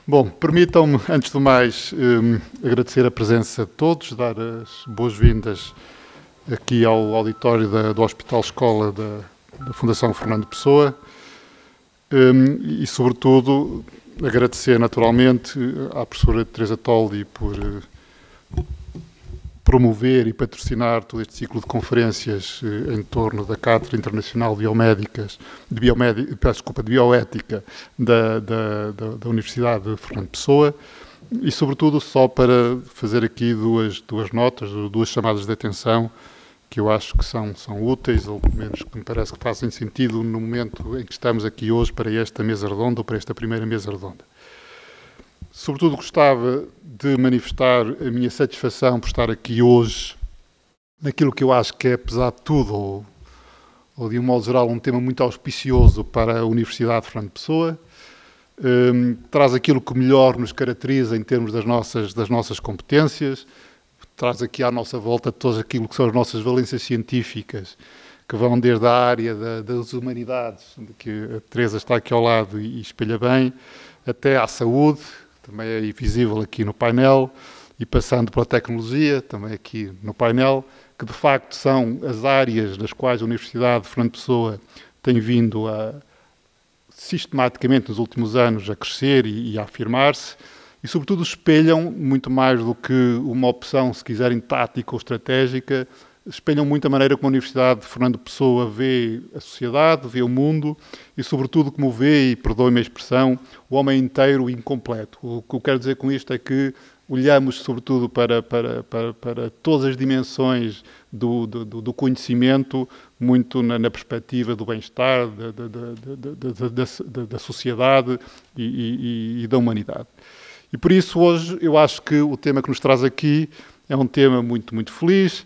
Bom, permitam-me, antes de mais, agradecer a presença de todos, dar as boas-vindas aqui ao auditório do Hospital Escola da Fundação Fernando Pessoa e, sobretudo, agradecer naturalmente à professora Teresa Toldi por promover e patrocinar todo este ciclo de conferências em torno da Cátedra Internacional de Bioética da Universidade de Fernando Pessoa e, sobretudo, só para fazer aqui duas notas, duas chamadas de atenção que eu acho que são úteis, ou pelo menos que me parece que fazem sentido no momento em que estamos aqui hoje para esta mesa redonda, ou para esta primeira mesa redonda. Sobretudo gostava de manifestar a minha satisfação por estar aqui hoje naquilo que eu acho que é, apesar de tudo, ou de um modo geral, um tema muito auspicioso para a Universidade de Fernando Pessoa. Traz aquilo que melhor nos caracteriza em termos das nossas competências, traz aqui à nossa volta todo aquilo que são as nossas valências científicas, que vão desde a área das humanidades, que a Teresa está aqui ao lado e espelha bem, até à saúde, também é visível aqui no painel, e passando pela tecnologia, também aqui no painel, que de facto são as áreas nas quais a Universidade de Fernando Pessoa tem vindo sistematicamente nos últimos anos a crescer e a afirmar-se, e sobretudo espelham muito mais do que uma opção, se quiserem, tática ou estratégica, espelham muito a maneira como a Universidade de Fernando Pessoa vê a sociedade, vê o mundo e, sobretudo, como vê, e perdoem-me a expressão, o homem inteiro e incompleto. O que eu quero dizer com isto é que olhamos, sobretudo, para todas as dimensões do conhecimento, muito na perspectiva do bem-estar, da sociedade e da humanidade. E, por isso, hoje, eu acho que o tema que nos traz aqui é um tema muito, muito feliz,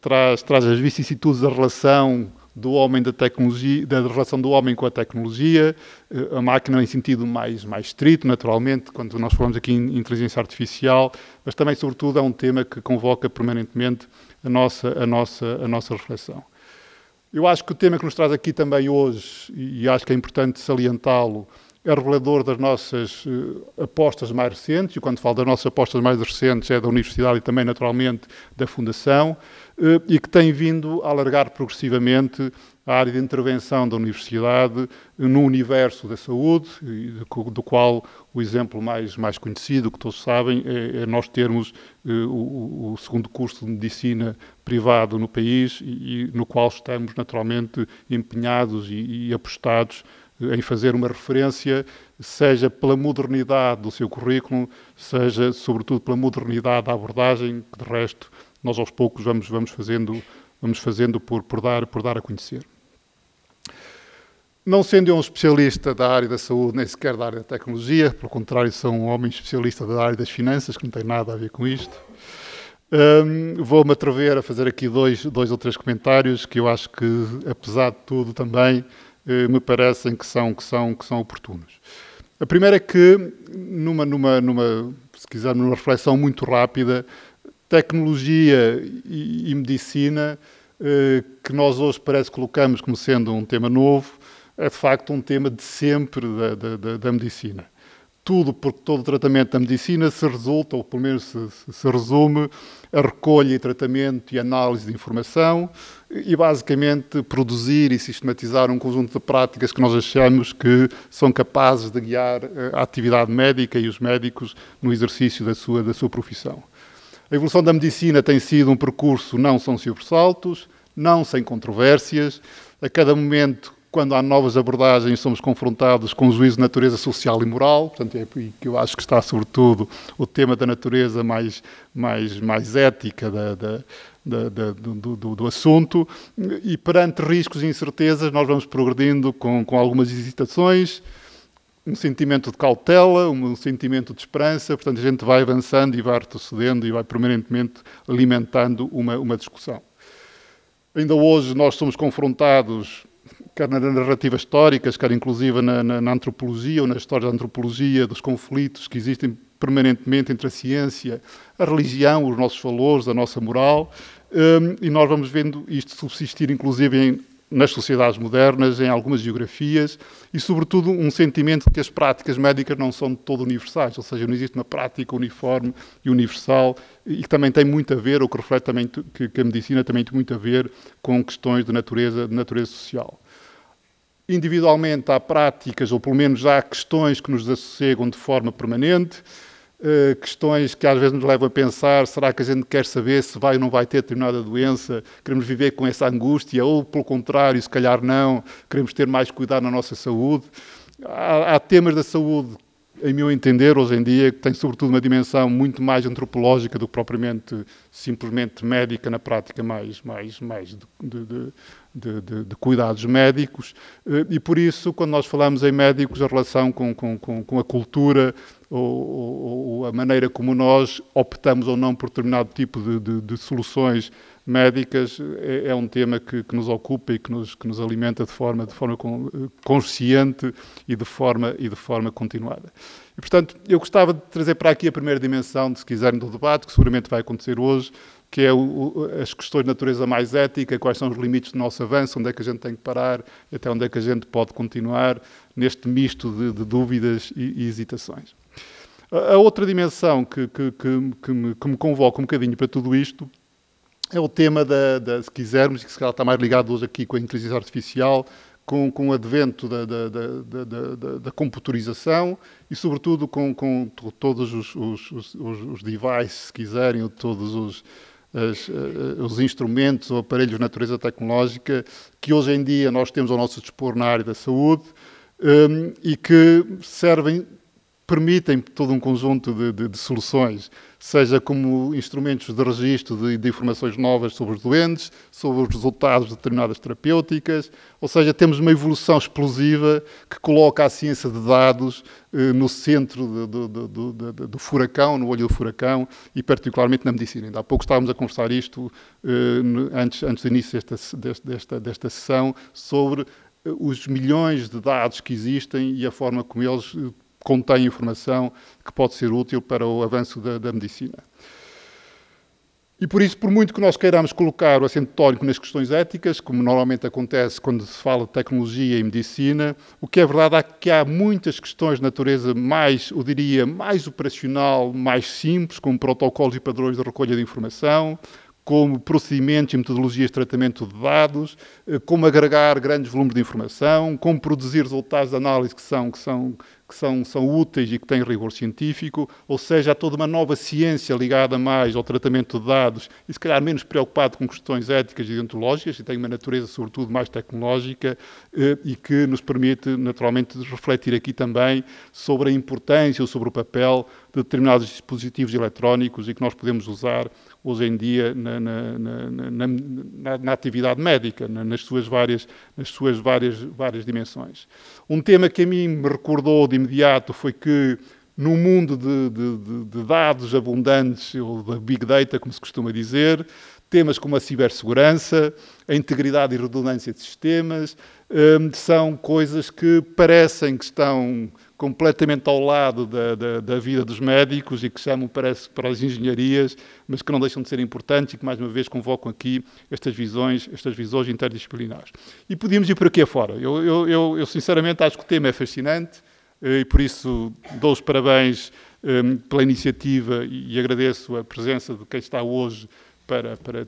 traz as vicissitudes da relação do homem da tecnologia, da relação do homem com a tecnologia, a máquina em sentido mais estrito, naturalmente, quando nós falamos aqui em inteligência artificial, mas também, sobretudo, é um tema que convoca permanentemente a nossa reflexão. Eu acho que o tema que nos traz aqui também hoje, e acho que é importante salientá-lo, é revelador das nossas apostas mais recentes, e quando falo das nossas apostas mais recentes é da Universidade e também, naturalmente, da Fundação, e que tem vindo a alargar progressivamente a área de intervenção da Universidade no universo da saúde, do qual o exemplo mais conhecido, que todos sabem, é nós termos o segundo curso de Medicina privado no país e no qual estamos, naturalmente, empenhados e apostados em fazer uma referência, seja pela modernidade do seu currículo, seja, sobretudo, pela modernidade da abordagem, que, de resto, nós aos poucos vamos fazendo por dar a conhecer. Não sendo eu um especialista da área da saúde, nem sequer da área da tecnologia, pelo contrário, sou um homem especialista da área das finanças, que não tem nada a ver com isto, vou-me atrever a fazer aqui dois ou três comentários que eu acho que, apesar de tudo, também me parecem que são oportunos. A primeira é que, se quiser, numa reflexão muito rápida, tecnologia e medicina, que nós hoje parece que colocamos como sendo um tema novo, é de facto um tema de sempre da medicina. Porque todo o tratamento da medicina se resulta, ou pelo menos se resume, a recolha e tratamento e análise de informação e, basicamente, produzir e sistematizar um conjunto de práticas que nós achamos que são capazes de guiar a atividade médica e os médicos no exercício da sua profissão. A evolução da medicina tem sido um percurso não sem sobressaltos, não sem controvérsias. A cada momento, quando há novas abordagens, somos confrontados com o juízo de natureza social e moral, portanto é aí que eu acho que está, sobretudo, o tema da natureza mais ética do assunto, e perante riscos e incertezas nós vamos progredindo com algumas hesitações, um sentimento de cautela, um sentimento de esperança, portanto a gente vai avançando e vai retrocedendo e vai permanentemente alimentando uma discussão. Ainda hoje nós somos confrontados, quer nas narrativas históricas, quer inclusive na antropologia ou na história da antropologia, dos conflitos que existem permanentemente entre a ciência, a religião, os nossos valores, a nossa moral, e nós vamos vendo isto subsistir inclusive nas sociedades modernas, em algumas geografias, e, sobretudo, um sentimento de que as práticas médicas não são de todo universais, ou seja, não existe uma prática uniforme e universal, e que também tem muito a ver, ou que reflete também que a medicina também tem muito a ver com questões de natureza social. Individualmente há práticas, ou pelo menos há questões que nos desassossegam de forma permanente, questões que às vezes nos levam a pensar, será que a gente quer saber se vai ou não vai ter determinada doença, queremos viver com essa angústia, ou pelo contrário, se calhar não, queremos ter mais cuidado na nossa saúde. Há temas da saúde, em meu entender, hoje em dia, que têm sobretudo uma dimensão muito mais antropológica do que propriamente simplesmente médica na prática mais de cuidados médicos, e por isso, quando nós falamos em médicos, a relação com a cultura ou a maneira como nós optamos ou não por determinado tipo de soluções médicas é um tema que nos ocupa e que nos alimenta de forma consciente e de forma continuada. E, portanto, eu gostava de trazer para aqui a primeira dimensão, se quiserem, do debate, que seguramente vai acontecer hoje, que é as questões de natureza mais ética, quais são os limites do nosso avanço, onde é que a gente tem que parar, até onde é que a gente pode continuar neste misto de dúvidas e hesitações. A outra dimensão que me convoca um bocadinho para tudo isto é o tema se quisermos, e que se calhar está mais ligado hoje aqui com a inteligência artificial, com o advento da computarização e, sobretudo, com todos os devices, se quiserem, ou todos os instrumentos ou aparelhos de natureza tecnológica que hoje em dia nós temos ao nosso dispor na área da saúde e que permitem todo um conjunto de soluções, seja como instrumentos de registro de informações novas sobre os doentes, sobre os resultados de determinadas terapêuticas, ou seja, temos uma evolução explosiva que coloca a ciência de dados no centro do furacão, no olho do furacão, e particularmente na medicina. Ainda há pouco estávamos a conversar isto, antes do início desta sessão, sobre os milhões de dados que existem e a forma como eles contém informação que pode ser útil para o avanço da medicina. E por isso, por muito que nós queiramos colocar o acento tónico nas questões éticas, como normalmente acontece quando se fala de tecnologia e medicina, o que é verdade é que há muitas questões de natureza mais, eu diria, mais operacional, mais simples, como protocolos e padrões de recolha de informação, como procedimentos e metodologias de tratamento de dados, como agregar grandes volumes de informação, como produzir resultados de análise que são úteis e que têm rigor científico, ou seja, há toda uma nova ciência ligada mais ao tratamento de dados e, se calhar, menos preocupado com questões éticas e deontológicas, e tem uma natureza, sobretudo, mais tecnológica e que nos permite, naturalmente, refletir aqui também sobre a importância ou sobre o papel de determinados dispositivos eletrónicos e que nós podemos usar hoje em dia na atividade médica, nas suas várias dimensões. Um tema que a mim me recordou de imediato foi que, num mundo de dados abundantes, ou da Big Data, como se costuma dizer, temas como a cibersegurança, a integridade e redundância de sistemas, são coisas que parecem que estão completamente ao lado da vida dos médicos e que chamam, parece, para as engenharias, mas que não deixam de ser importantes e que, mais uma vez, convocam aqui estas visões interdisciplinares. E podíamos ir por aqui afora. Eu sinceramente, acho que o tema é fascinante e, por isso, dou os parabéns pela iniciativa e agradeço a presença de quem está hoje para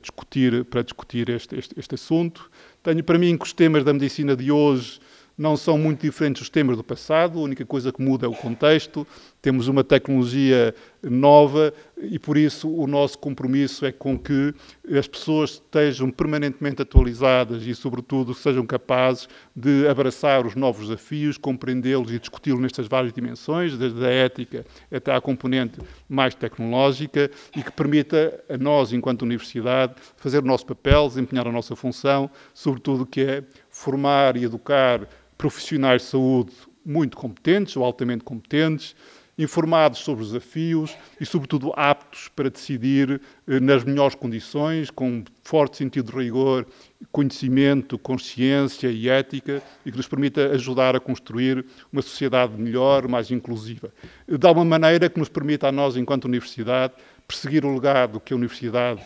discutir este assunto. Tenho para mim que os temas da medicina de hoje não são muito diferentes dos temas do passado, a única coisa que muda é o contexto. Temos uma tecnologia nova e, por isso, o nosso compromisso é com que as pessoas estejam permanentemente atualizadas e, sobretudo, sejam capazes de abraçar os novos desafios, compreendê-los e discuti-los nestas várias dimensões, desde a ética até à componente mais tecnológica, e que permita a nós, enquanto universidade, fazer o nosso papel, desempenhar a nossa função, sobretudo que é formar e educar profissionais de saúde muito competentes ou altamente competentes, informados sobre os desafios e, sobretudo, aptos para decidir nas melhores condições, com forte sentido de rigor, conhecimento, consciência e ética, e que nos permita ajudar a construir uma sociedade melhor, mais inclusiva. De uma maneira que nos permita a nós, enquanto universidade, perseguir o legado que a universidade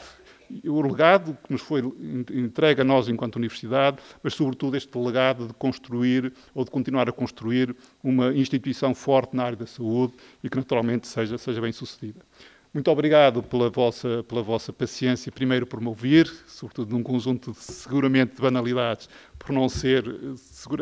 o legado que nos foi entregue a nós enquanto universidade, mas sobretudo este legado de construir ou de continuar a construir uma instituição forte na área da saúde e que naturalmente seja bem sucedida. Muito obrigado pela vossa paciência, primeiro por me ouvir, sobretudo num conjunto seguramente de banalidades, por não ser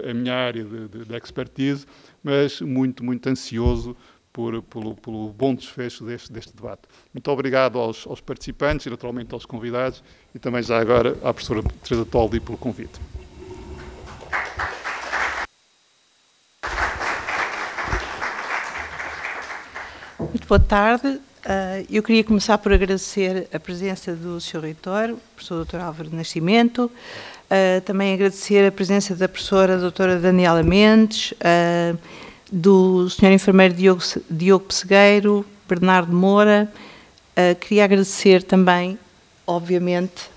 a minha área de expertise, mas muito, muito ansioso pelo bom desfecho deste debate. Muito obrigado aos participantes e naturalmente aos convidados e também já agora à professora Teresa Toldi pelo convite. Muito boa tarde. Eu queria começar por agradecer a presença do Sr. Reitor, o professor Dr. Álvaro Nascimento, também agradecer a presença da professora doutora Daniela Mendes, do Sr. Enfermeiro Diogo Pessegueiro, Bernardo Moura. Queria agradecer também, obviamente,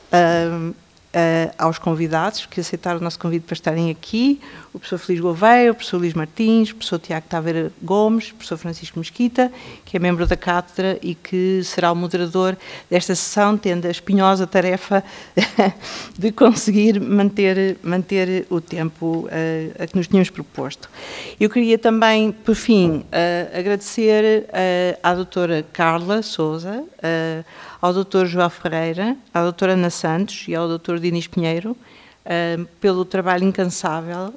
aos convidados que aceitaram o nosso convite para estarem aqui, o professor Feliz Gouveia, o professor Luís Martins, o professor Tiago Taveira Gomes, o professor Francisco Mesquita, que é membro da cátedra e que será o moderador desta sessão, tendo a espinhosa tarefa de conseguir manter o tempo a que nos tínhamos proposto. Eu queria também, por fim, agradecer à doutora Carla Sousa, ao Dr. João Ferreira, à doutora Ana Santos e ao Dr. Dinis Pinheiro, pelo trabalho incansável,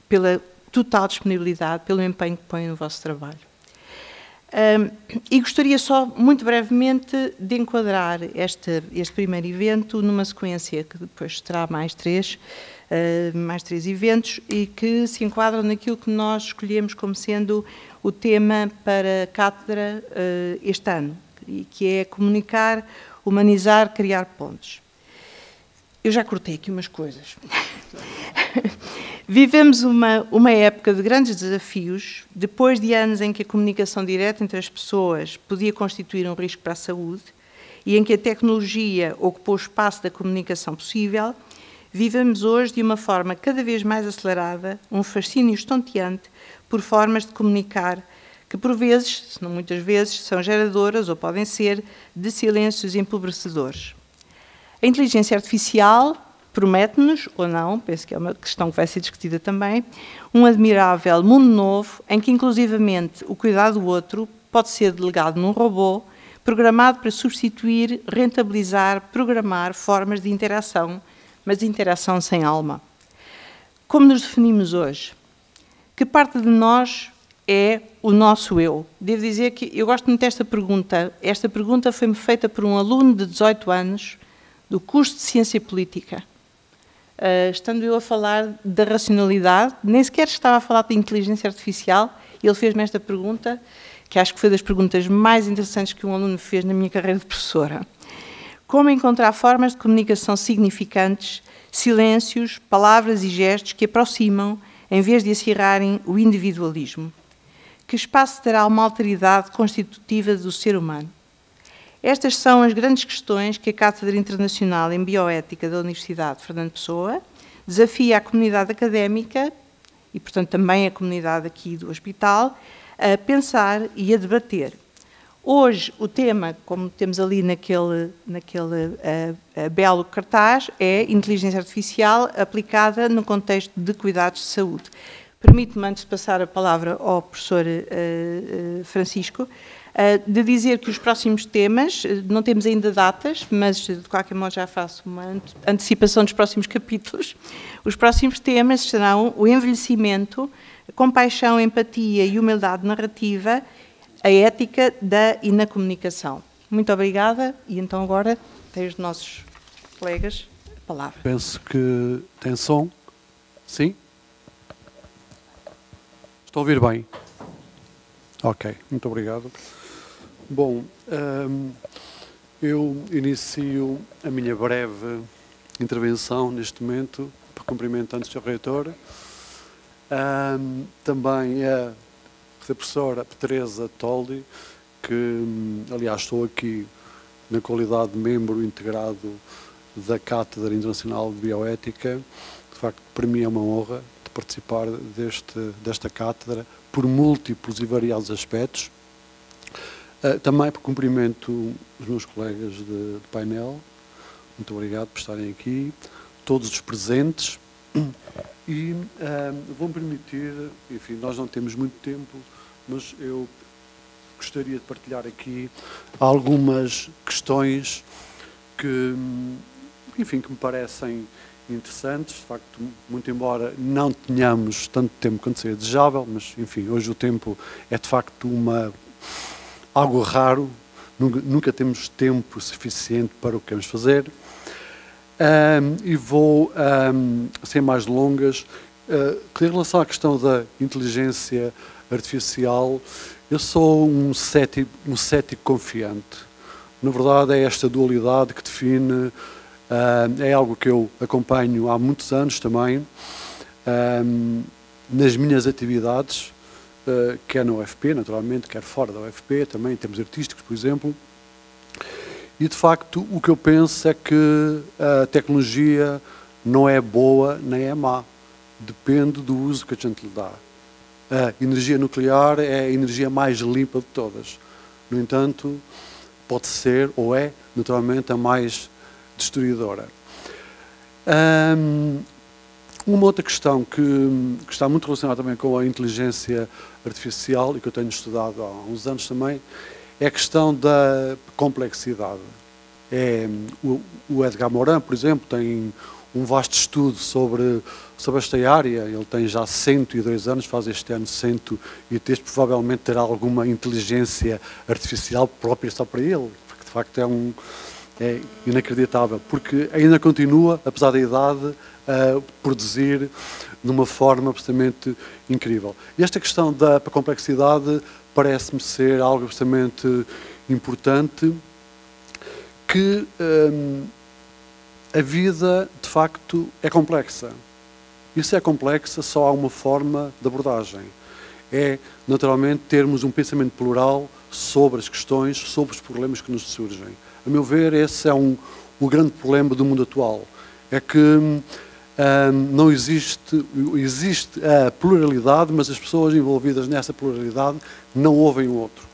pela total disponibilidade, pelo empenho que põem no vosso trabalho. E gostaria só, muito brevemente, de enquadrar este primeiro evento numa sequência que depois terá mais três eventos e que se enquadram naquilo que nós escolhemos como sendo o tema para a cátedra este ano, que é comunicar, humanizar, criar pontes. Eu já cortei aqui umas coisas. Vivemos uma época de grandes desafios, depois de anos em que a comunicação direta entre as pessoas podia constituir um risco para a saúde e em que a tecnologia ocupou o espaço da comunicação possível, vivemos hoje de uma forma cada vez mais acelerada, um fascínio estonteante por formas de comunicar que por vezes, se não muitas vezes, são geradoras ou podem ser de silêncios empobrecedores. A inteligência artificial promete-nos, ou não, penso que é uma questão que vai ser discutida também, um admirável mundo novo em que, inclusivamente, o cuidado do outro pode ser delegado num robô programado para substituir, rentabilizar, programar formas de interação, mas de interação sem alma. Como nos definimos hoje? Que parte de nós é o nosso eu? Devo dizer que eu gosto muito desta pergunta. Esta pergunta foi-me feita por um aluno de 18 anos do curso de Ciência Política. Estando eu a falar da racionalidade, nem sequer estava a falar de inteligência artificial, e ele fez-me esta pergunta, que acho que foi das perguntas mais interessantes que um aluno fez na minha carreira de professora. Como encontrar formas de comunicação significantes, silêncios, palavras e gestos que aproximam, em vez de acirrarem o individualismo? Que espaço terá uma alteridade constitutiva do ser humano? Estas são as grandes questões que a Cátedra Internacional em Bioética da Universidade de Fernando Pessoa desafia a comunidade académica e, portanto, também a comunidade aqui do hospital a pensar e a debater. Hoje, o tema, como temos ali naquele belo cartaz, é inteligência artificial aplicada no contexto de cuidados de saúde. Permite-me, antes de passar a palavra ao professor Francisco, de dizer que os próximos temas, não temos ainda datas, mas de qualquer modo já faço uma antecipação dos próximos capítulos. Os próximos temas serão o envelhecimento, compaixão, empatia e humildade narrativa, a ética da e na comunicação. Muito obrigada e então agora tem os nossos colegas a palavra. Penso que tem som. Sim? Estou a ouvir bem? Ok, muito obrigado. Bom, eu inicio a minha breve intervenção neste momento, cumprimentando o Sr. Reitor, também a professora Teresa Toldi, que, aliás, estou aqui na qualidade de membro integrado da Cátedra Internacional de Bioética. De facto, para mim é uma honra de participar desta cátedra por múltiplos e variados aspectos. Também cumprimento os meus colegas de painel. Muito obrigado por estarem aqui. Todos os presentes. E vou-me permitir, enfim, nós não temos muito tempo, mas eu gostaria de partilhar aqui algumas questões que, enfim, que me parecem interessantes. De facto, muito embora não tenhamos tanto tempo quanto seria desejável, mas, enfim, hoje o tempo é de facto algo raro. Nunca temos tempo suficiente para o que queremos fazer. E vou, sem mais delongas, em relação à questão da inteligência artificial, eu sou um cético confiante. Na verdade, é esta dualidade que define, é algo que eu acompanho há muitos anos também, nas minhas atividades, quer na UFP, naturalmente, quer fora da UFP, também em termos artísticos, por exemplo. E, de facto, o que eu penso é que a tecnologia não é boa nem é má. Depende do uso que a gente lhe dá. A energia nuclear é a energia mais limpa de todas. No entanto, pode ser, ou é, naturalmente, a mais destruidora. Uma outra questão que está muito relacionada também com a inteligência artificial, e que eu tenho estudado há uns anos também, é a questão da complexidade. O Edgar Morin, por exemplo, tem um vasto estudo sobre esta área. Ele tem já 102 anos, faz este ano 103, provavelmente terá alguma inteligência artificial própria só para ele, porque de facto é inacreditável, porque ainda continua, apesar da idade, a produzir de uma forma absolutamente incrível. E esta questão da complexidade parece-me ser algo absolutamente importante, que a vida, de facto, é complexa. E se é complexa, só há uma forma de abordagem. É, naturalmente, termos um pensamento plural sobre as questões, sobre os problemas que nos surgem. A meu ver, esse é o grande problema do mundo atual. É que não existe a pluralidade, mas as pessoas envolvidas nessa pluralidade não ouvem o outro.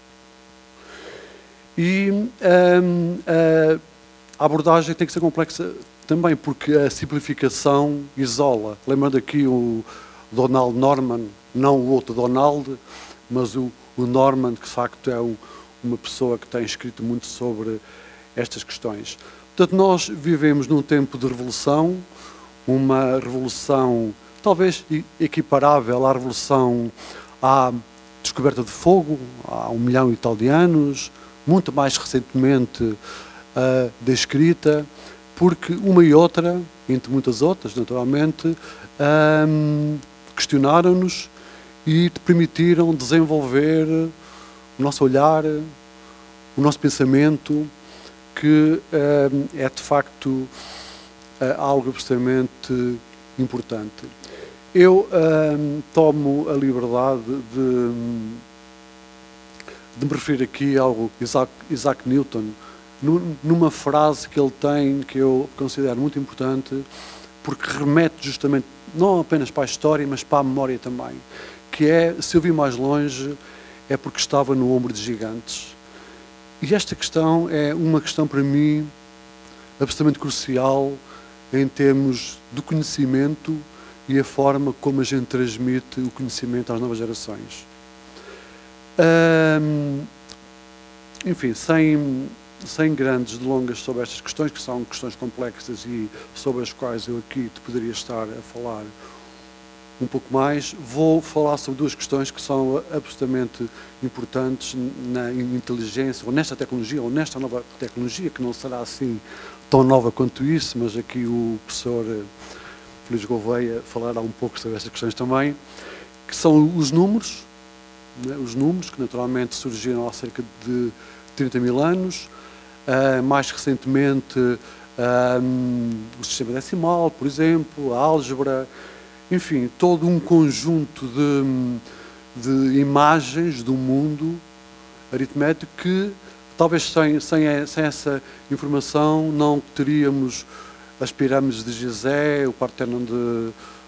E a abordagem tem que ser complexa também, porque a simplificação isola. Lembrando aqui o Donald Norman, não o outro Donald, mas o Norman, que de facto é uma pessoa que tem escrito muito sobre estas questões. Portanto, nós vivemos num tempo de revolução, uma revolução talvez equiparável à revolução, à descoberta de fogo, há 1 milhão e tal de anos, muito mais recentemente da escrita, porque uma e outra, entre muitas outras, naturalmente, questionaram-nos e permitiram desenvolver o nosso olhar, o nosso pensamento, que é de facto algo absolutamente importante. Eu tomo a liberdade de me referir aqui ao Isaac Newton, numa frase que ele tem, que eu considero muito importante, porque remete justamente, não apenas para a história, mas para a memória também, que é, se eu vi mais longe, é porque estava no ombro de gigantes. E esta questão é uma questão, para mim, absolutamente crucial em termos do conhecimento e a forma como a gente transmite o conhecimento às novas gerações. Enfim, sem grandes delongas sobre estas questões, que são questões complexas e sobre as quais eu aqui te poderia estar a falar um pouco mais, vou falar sobre 2 questões que são absolutamente importantes na inteligência, ou nesta tecnologia, ou nesta nova tecnologia, que não será assim tão nova quanto isso, mas aqui o professor Luís Gouveia falará um pouco sobre estas questões também, que são os números, né? Os números que naturalmente surgiram há cerca de 30 mil anos, mais recentemente o sistema decimal, por exemplo, a álgebra, enfim, todo um conjunto de imagens do mundo aritmético que talvez sem essa informação não teríamos as pirâmides de Gizé, o Partenon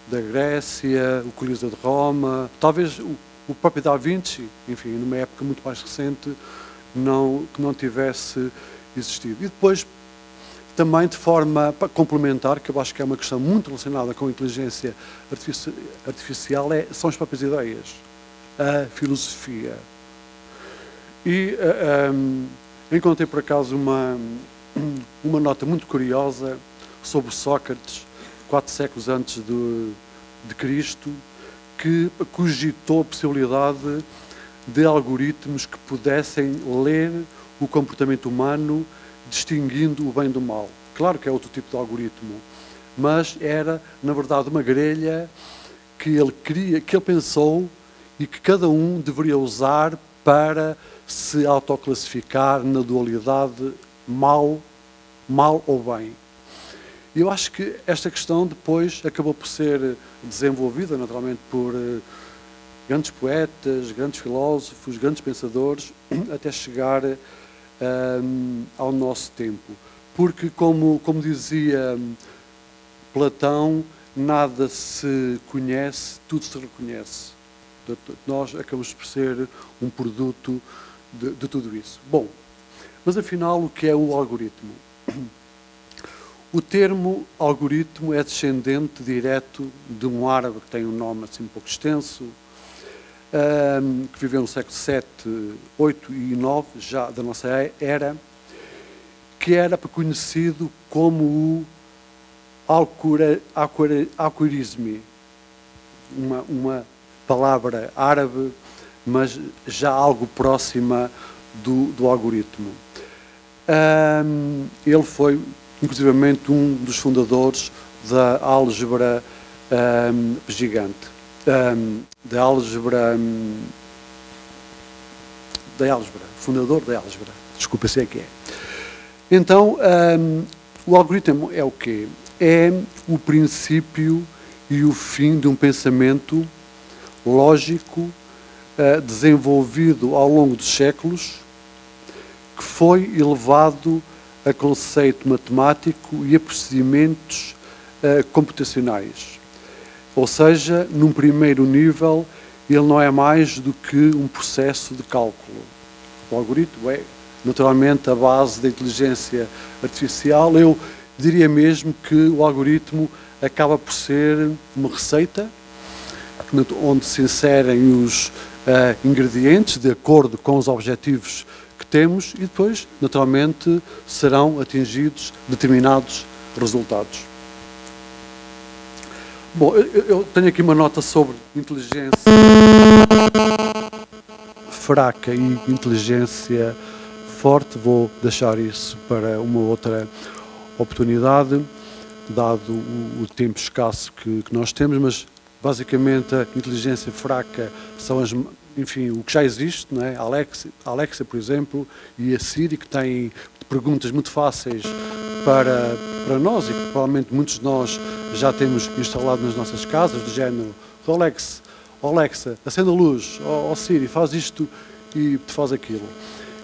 da Grécia, o Coliseu de Roma, talvez o próprio Da Vinci, enfim, numa época muito mais recente, não tivesse existido. E depois, também de forma complementar, que eu acho que é uma questão muito relacionada com a inteligência artificial, são as próprias ideias, a filosofia. E encontrei por acaso uma nota muito curiosa sobre Sócrates, 4 séculos antes de Cristo, que cogitou a possibilidade de algoritmos que pudessem ler o comportamento humano, distinguindo o bem do mal. Claro que é outro tipo de algoritmo, mas era, na verdade, uma grelha que ele pensou e que cada um deveria usar para se autoclassificar na dualidade mal ou bem. Eu acho que esta questão depois acabou por ser desenvolvida, naturalmente, por grandes poetas, grandes filósofos, grandes pensadores, até chegar ao nosso tempo. Porque, como dizia Platão, nada se conhece, tudo se reconhece. Nós acabamos por ser um produto de tudo isso. Bom, mas afinal, o que é o algoritmo? O termo algoritmo é descendente direto de um árabe que tem um nome assim um pouco extenso, que viveu no século VII, VIII e IX, já da nossa era, que era conhecido como o algoritmo, uma palavra árabe, mas já algo próxima do algoritmo. Ele foi, inclusivamente, um dos fundadores da álgebra gigante, fundador da álgebra, desculpa, sei que é. Então, o algoritmo é o quê? É o princípio e o fim de um pensamento lógico desenvolvido ao longo dos séculos, que foi elevado a conceito matemático e a procedimentos computacionais. Ou seja, num primeiro nível, ele não é mais do que um processo de cálculo. O algoritmo é, naturalmente, a base da inteligência artificial. Eu diria mesmo que o algoritmo acaba por ser uma receita, onde se inserem os ingredientes de acordo com os objetivos que temos e depois, naturalmente, serão atingidos determinados resultados. Bom, eu tenho aqui uma nota sobre inteligência fraca e inteligência forte. Vou deixar isso para uma outra oportunidade, dado o tempo escasso que nós temos, mas basicamente a inteligência fraca são enfim, o que já existe, não é? A Alexa, por exemplo, e a Siri, que têm perguntas muito fáceis para nós e que provavelmente muitos de nós já temos instalado nas nossas casas, do género: Alexa, acenda a luz, Siri, faz isto e faz aquilo.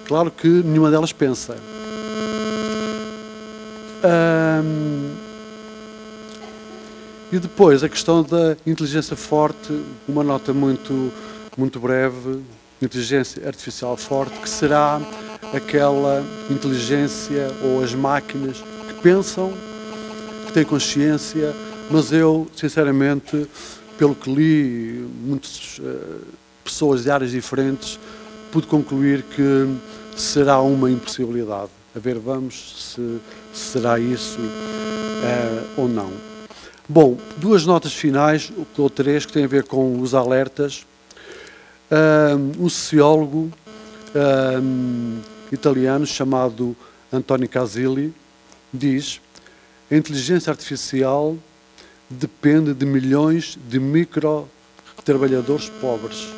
Claro que nenhuma delas pensa. E depois a questão da inteligência forte, uma nota muito breve: inteligência artificial forte, que será aquela inteligência ou as máquinas que pensam, que têm consciência, mas eu, sinceramente, pelo que li, muitas pessoas de áreas diferentes, pude concluir que será uma impossibilidade. A ver, vamos se será isso ou não. Bom, 2 notas finais, ou 3, que têm a ver com os alertas. Um sociólogo italiano chamado Antonio Casilli diz: a inteligência artificial depende de milhões de micro-trabalhadores pobres.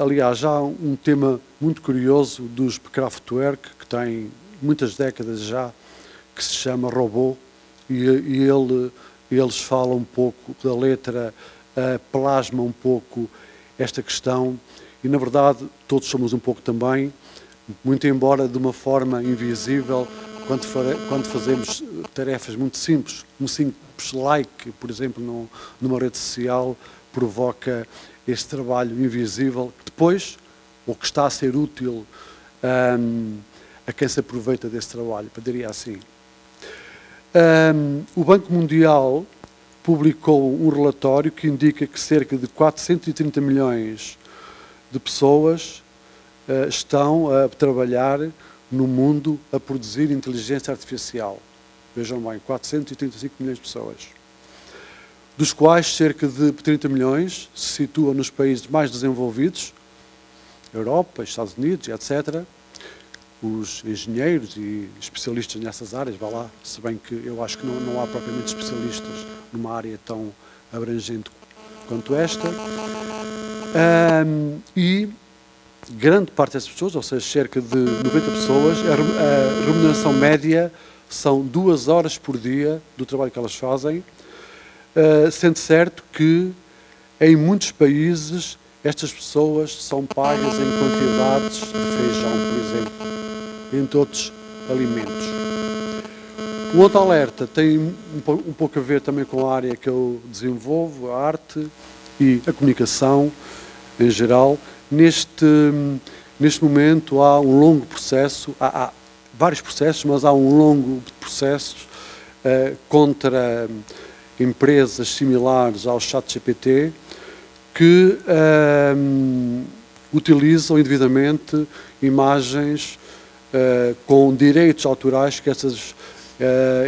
Aliás, já há um tema muito curioso dos Kraftwerk, que tem muitas décadas já, que se chama Robô, e eles falam um pouco da letra, plasma um pouco esta questão, e na verdade todos somos um pouco também, muito embora de uma forma invisível, quando fazemos tarefas muito simples, um simples like, por exemplo, numa rede social, provoca este trabalho invisível, que depois ou que está a ser útil a quem se aproveita desse trabalho, diria assim. O Banco Mundial publicou um relatório que indica que cerca de 430 milhões de pessoas estão a trabalhar no mundo a produzir inteligência artificial. Vejam bem, 435 milhões de pessoas. Dos quais cerca de 30 milhões se situam nos países mais desenvolvidos, Europa, Estados Unidos, etc., os engenheiros e especialistas nessas áreas, vá lá, se bem que eu acho que não há propriamente especialistas numa área tão abrangente quanto esta, e grande parte dessas pessoas, ou seja, cerca de 90 pessoas, a remuneração média são 2 horas por dia do trabalho que elas fazem, sendo certo que em muitos países estas pessoas são pagas em quantidades de feijão, por exemplo, entre outros alimentos. O outro alerta tem um pouco a ver também com a área que eu desenvolvo, a arte e a comunicação em geral. Neste momento há um longo processo, há vários processos, mas há um longo processo contra empresas similares ao ChatGPT que utilizam indevidamente imagens com direitos autorais que essas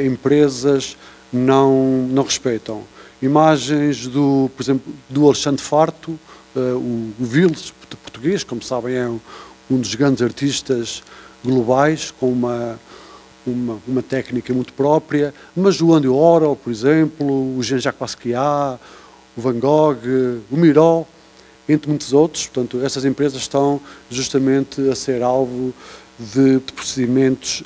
empresas não respeitam. Imagens, por exemplo, do Alexandre Farto, o Viles, português, como sabem, é um dos grandes artistas globais, com uma técnica muito própria, mas o Andy Warhol, por exemplo, o Jean-Jacques Basquiat, o Van Gogh, o Miró, entre muitos outros. Portanto, essas empresas estão justamente a ser alvo de procedimentos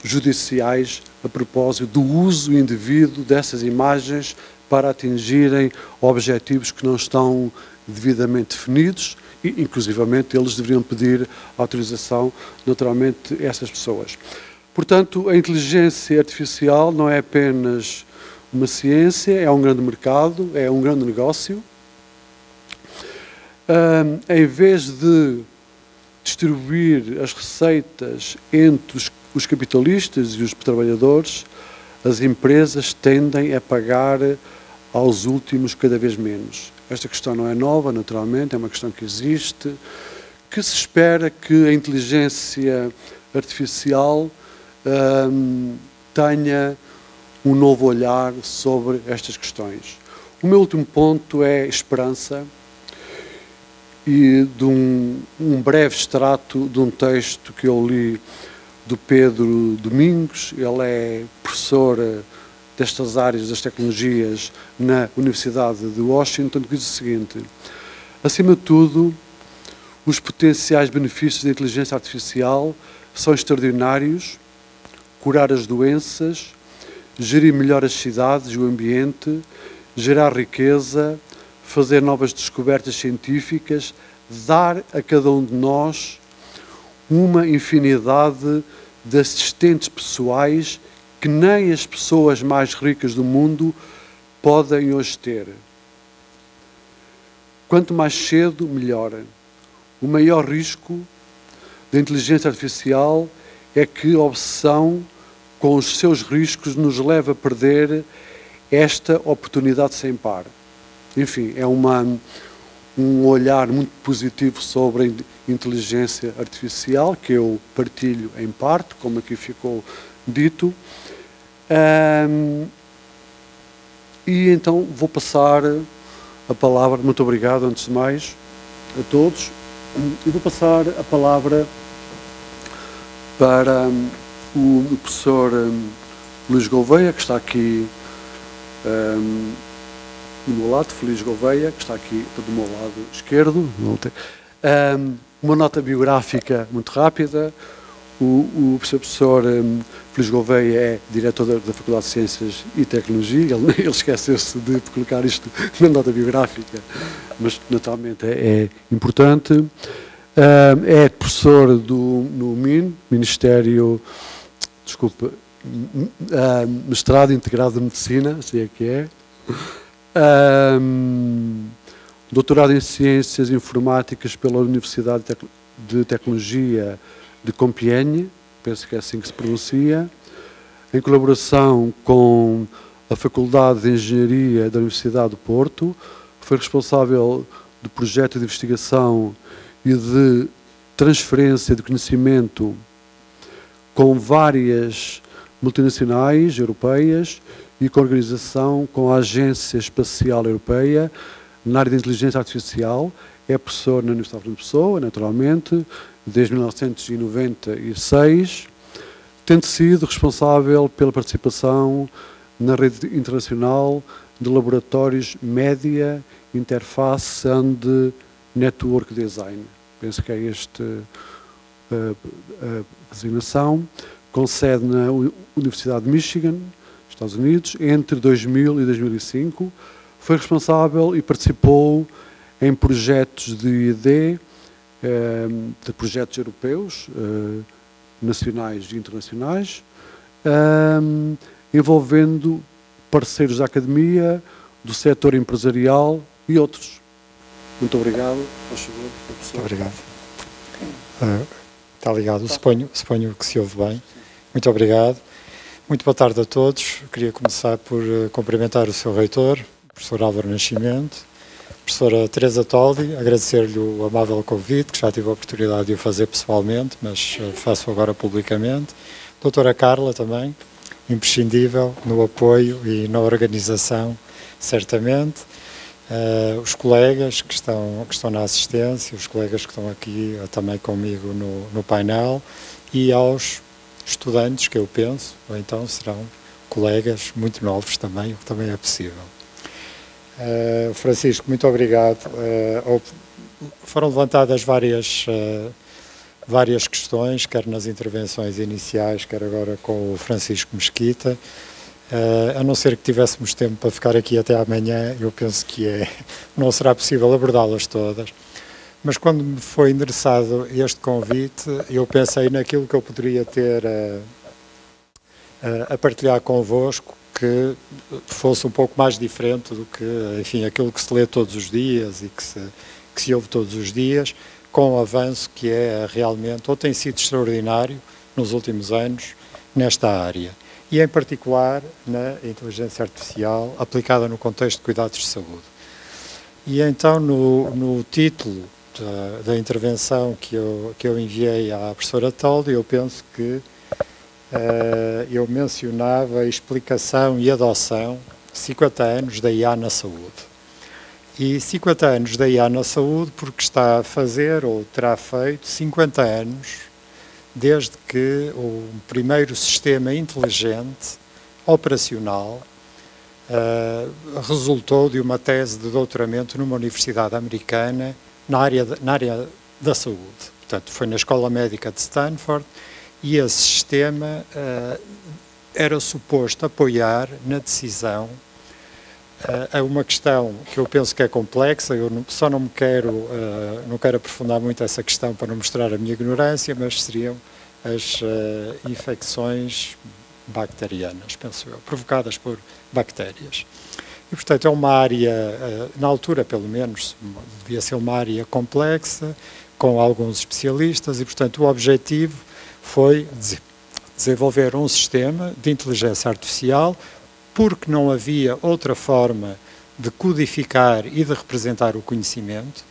judiciais a propósito do uso indevido dessas imagens para atingirem objetivos que não estão devidamente definidos e, inclusivamente, eles deveriam pedir autorização, naturalmente, a essas pessoas. Portanto, a inteligência artificial não é apenas uma ciência, é um grande mercado, é um grande negócio. Em vez de distribuir as receitas entre os capitalistas e os trabalhadores, as empresas tendem a pagar aos últimos cada vez menos. Esta questão não é nova, naturalmente, é uma questão que existe, que se espera que a inteligência artificial tenha um novo olhar sobre estas questões. O meu último ponto é esperança e de um breve extrato de um texto que eu li do Pedro Domingos. Ele é professor destas áreas das tecnologias na Universidade de Washington, que diz o seguinte: acima de tudo, os potenciais benefícios da inteligência artificial são extraordinários: curar as doenças, gerir melhor as cidades e o ambiente, gerar riqueza, fazer novas descobertas científicas, dar a cada um de nós uma infinidade de assistentes pessoais que nem as pessoas mais ricas do mundo podem hoje ter. Quanto mais cedo, melhor. O maior risco da inteligência artificial é que a obsessão com os seus riscos nos leva a perder esta oportunidade sem par. Enfim, é um olhar muito positivo sobre a inteligência artificial, que eu partilho em parte, como aqui ficou dito. E então vou passar a palavra, muito obrigado antes de mais a todos, e vou passar a palavra para o professor Luís Gouveia, que está aqui do meu lado, Feliz Gouveia, que está aqui do meu lado esquerdo. Uma nota biográfica muito rápida. O professor Feliz Gouveia é diretor da Faculdade de Ciências e Tecnologia. Ele esqueceu-se de colocar isto na nota biográfica, mas naturalmente é importante. É professor no MIN, Ministério, desculpa, Mestrado Integrado de Medicina, assim é que é. doutorado em Ciências Informáticas pela Universidade de Tecnologia de Compiègne, penso que é assim que se pronuncia, em colaboração com a Faculdade de Engenharia da Universidade do Porto. Foi responsável do projeto de investigação e de transferência de conhecimento com várias multinacionais europeias e com com a Agência Espacial Europeia na área de inteligência artificial. É professor na Universidade de Pessoa, naturalmente, desde 1996, tendo sido responsável pela participação na rede internacional de laboratórios Média, Interface and Network Design. Penso que é esta a designação, com sede na Universidade de Michigan, Estados Unidos, entre 2000 e 2005. Foi responsável e participou em projetos de ID, de projetos europeus, nacionais e internacionais, envolvendo parceiros da academia, do setor empresarial e outros. Muito obrigado. Muito obrigado. Está ligado, suponho que se ouve bem. Muito obrigado. Muito boa tarde a todos. Eu queria começar por cumprimentar o seu reitor, o professor Álvaro Nascimento, a professora Teresa Toldi, agradecer-lhe o amável convite, que já tive a oportunidade de o fazer pessoalmente, mas faço agora publicamente. Doutora Carla também, imprescindível no apoio e na organização, certamente. Os colegas que estão na assistência, os colegas que estão aqui também comigo no painel, e aos estudantes, que eu penso, ou então serão colegas muito novos também, o que também é possível. Francisco, muito obrigado. Foram levantadas várias questões, quer nas intervenções iniciais, quer agora com o Francisco Mesquita. A não ser que tivéssemos tempo para ficar aqui até amanhã, eu penso que não será possível abordá-las todas. Mas quando me foi endereçado este convite, eu pensei naquilo que eu poderia ter a partilhar convosco, que fosse um pouco mais diferente do que, enfim, aquilo que se lê todos os dias e que se ouve todos os dias, com o avanço que é realmente, ou tem sido extraordinário nos últimos anos, nesta área. E, em particular, na inteligência artificial aplicada no contexto de cuidados de saúde. E então, no título da intervenção que eu enviei à professora Toldi, eu penso que eu mencionava a explicação e adoção 50 anos da IA na saúde. E 50 anos da IA na saúde porque está a fazer, ou terá feito, 50 anos desde que o primeiro sistema inteligente, operacional, resultou de uma tese de doutoramento numa universidade americana na área da saúde. Portanto, foi na Escola Médica de Stanford e esse sistema era suposto apoiar na decisão a uma questão que eu penso que é complexa. Eu não quero aprofundar muito essa questão para não mostrar a minha ignorância, mas seriam as infecções bacterianas, penso eu, provocadas por bactérias. E, portanto, é uma área, na altura, pelo menos, devia ser uma área complexa, com alguns especialistas, e, portanto, o objetivo foi desenvolver um sistema de inteligência artificial, porque não havia outra forma de codificar e de representar o conhecimento.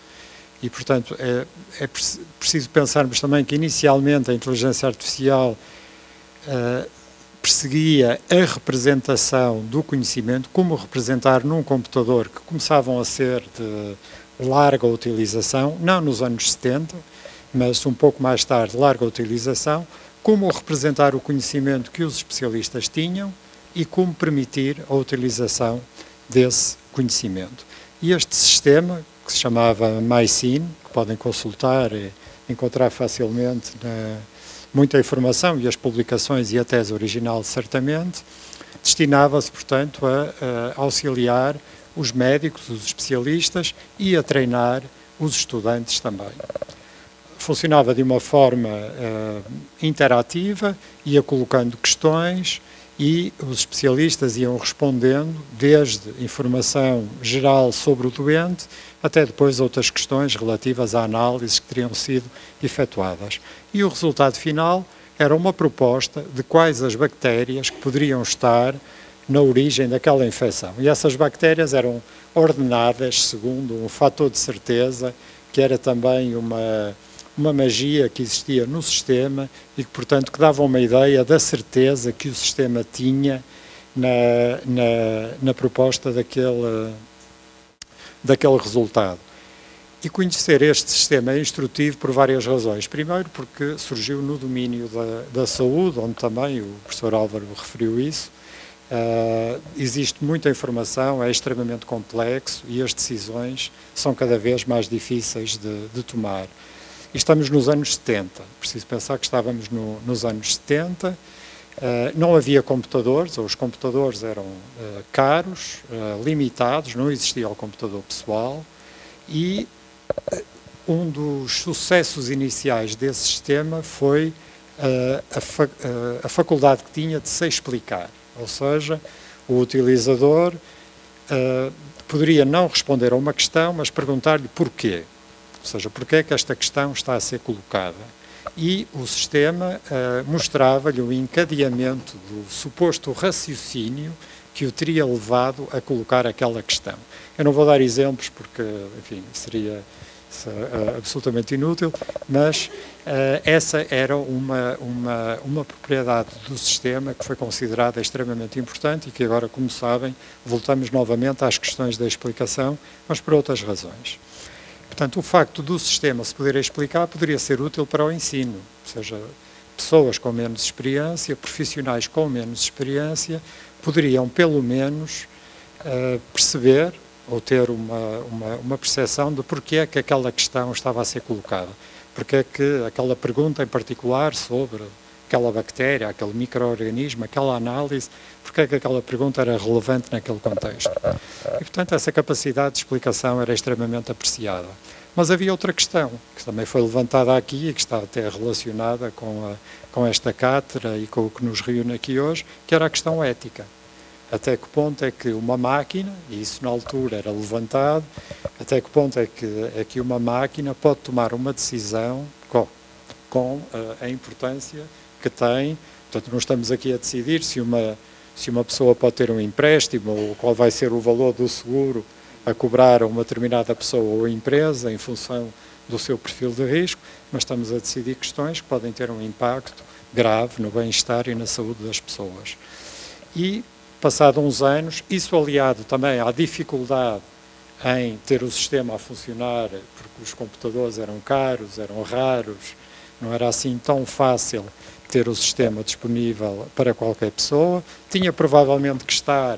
E, portanto, é preciso pensarmos também que, inicialmente, a inteligência artificial perseguia a representação do conhecimento, como representar num computador, que começavam a ser de larga utilização, não nos anos 70, mas um pouco mais tarde, larga utilização, como representar o conhecimento que os especialistas tinham e como permitir a utilização desse conhecimento. E este sistema, que se chamava MySyn, que podem consultar e encontrar facilmente muita informação, e as publicações e a tese original, certamente, destinava-se, portanto, a auxiliar os médicos, os especialistas, e a treinar os estudantes também. Funcionava de uma forma interativa, ia colocando questões e os especialistas iam respondendo desde informação geral sobre o doente até depois outras questões relativas a análises que teriam sido efetuadas. E o resultado final era uma proposta de quais as bactérias que poderiam estar na origem daquela infecção. E essas bactérias eram ordenadas segundo um fator de certeza, que era também uma magia que existia no sistema e que, portanto, que dava uma ideia da certeza que o sistema tinha na proposta daquele resultado. E conhecer este sistema é instrutivo por várias razões. Primeiro, porque surgiu no domínio da saúde, onde também o professor Álvaro referiu isso. Existe muita informação, é extremamente complexo e as decisões são cada vez mais difíceis de tomar. E estamos nos anos 70, preciso pensar que estávamos nos anos 70, não havia computadores, ou os computadores eram caros, limitados, não existia o computador pessoal, e um dos sucessos iniciais desse sistema foi a faculdade que tinha de se explicar. Ou seja, o utilizador poderia não responder a uma questão, mas perguntar-lhe porquê. Ou seja, porquê é que esta questão está a ser colocada. E o sistema mostrava-lhe o encadeamento do suposto raciocínio que o teria levado a colocar aquela questão. Eu não vou dar exemplos porque, enfim, seria absolutamente inútil, mas essa era uma propriedade do sistema que foi considerada extremamente importante e que agora, como sabem, voltamos novamente às questões da explicação, mas por outras razões. Portanto, o facto do sistema se poder explicar poderia ser útil para o ensino, ou seja, pessoas com menos experiência, profissionais com menos experiência, poderiam pelo menos perceber ou ter uma percepção de porquê é que aquela questão estava a ser colocada. Porque é que aquela pergunta em particular sobre aquela bactéria, aquele micro-organismo, aquela análise, porque é que aquela pergunta era relevante naquele contexto. E, portanto, essa capacidade de explicação era extremamente apreciada. Mas havia outra questão, que também foi levantada aqui e que está até relacionada com esta cátedra e com o que nos reúne aqui hoje, que era a questão ética. Até que ponto é que uma máquina, e isso na altura era levantado, até que ponto é que uma máquina pode tomar uma decisão com a importância que tem. Portanto, não estamos aqui a decidir se uma pessoa pode ter um empréstimo ou qual vai ser o valor do seguro a cobrar a uma determinada pessoa ou empresa em função do seu perfil de risco, mas estamos a decidir questões que podem ter um impacto grave no bem-estar e na saúde das pessoas. E, passado uns anos, isso aliado também à dificuldade em ter o sistema a funcionar, porque os computadores eram caros, eram raros, não era assim tão fácil ter o sistema disponível para qualquer pessoa, tinha provavelmente que estar,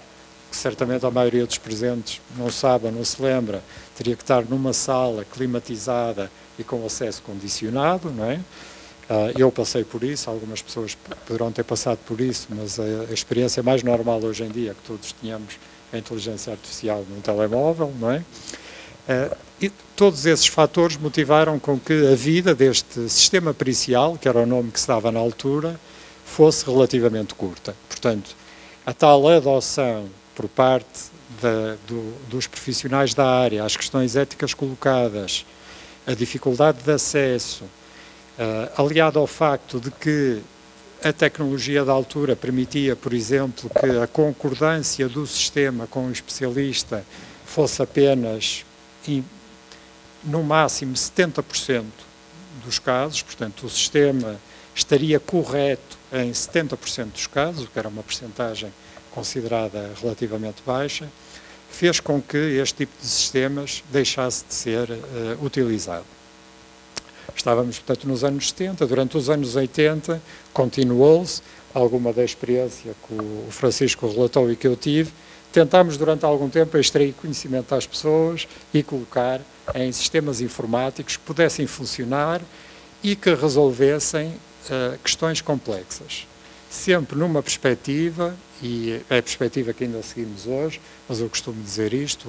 que certamente a maioria dos presentes não sabe ou não se lembra, teria que estar numa sala climatizada e com acesso condicionado, não é? Eu passei por isso, algumas pessoas poderão ter passado por isso, mas a experiência mais normal hoje em dia é que todos tínhamos a inteligência artificial num telemóvel, não é? E todos esses fatores motivaram com que a vida deste sistema pericial, que era o nome que se dava na altura, fosse relativamente curta. Portanto, a tal adoção por parte dos profissionais da área, as questões éticas colocadas, a dificuldade de acesso, aliado ao facto de que a tecnologia da altura permitia, por exemplo, que a concordância do sistema com o especialista fosse apenas, no máximo, 70% dos casos, portanto, o sistema estaria correto em 70% dos casos, o que era uma percentagem considerada relativamente baixa, fez com que este tipo de sistemas deixasse de ser utilizado. Estávamos, portanto, nos anos 70, durante os anos 80 continuou-se, alguma da experiência que o Francisco relatou e que eu tive, tentámos durante algum tempo extrair conhecimento às pessoas e colocar em sistemas informáticos que pudessem funcionar e que resolvessem questões complexas. Sempre numa perspectiva, e é a perspectiva que ainda seguimos hoje, mas eu costumo dizer isto,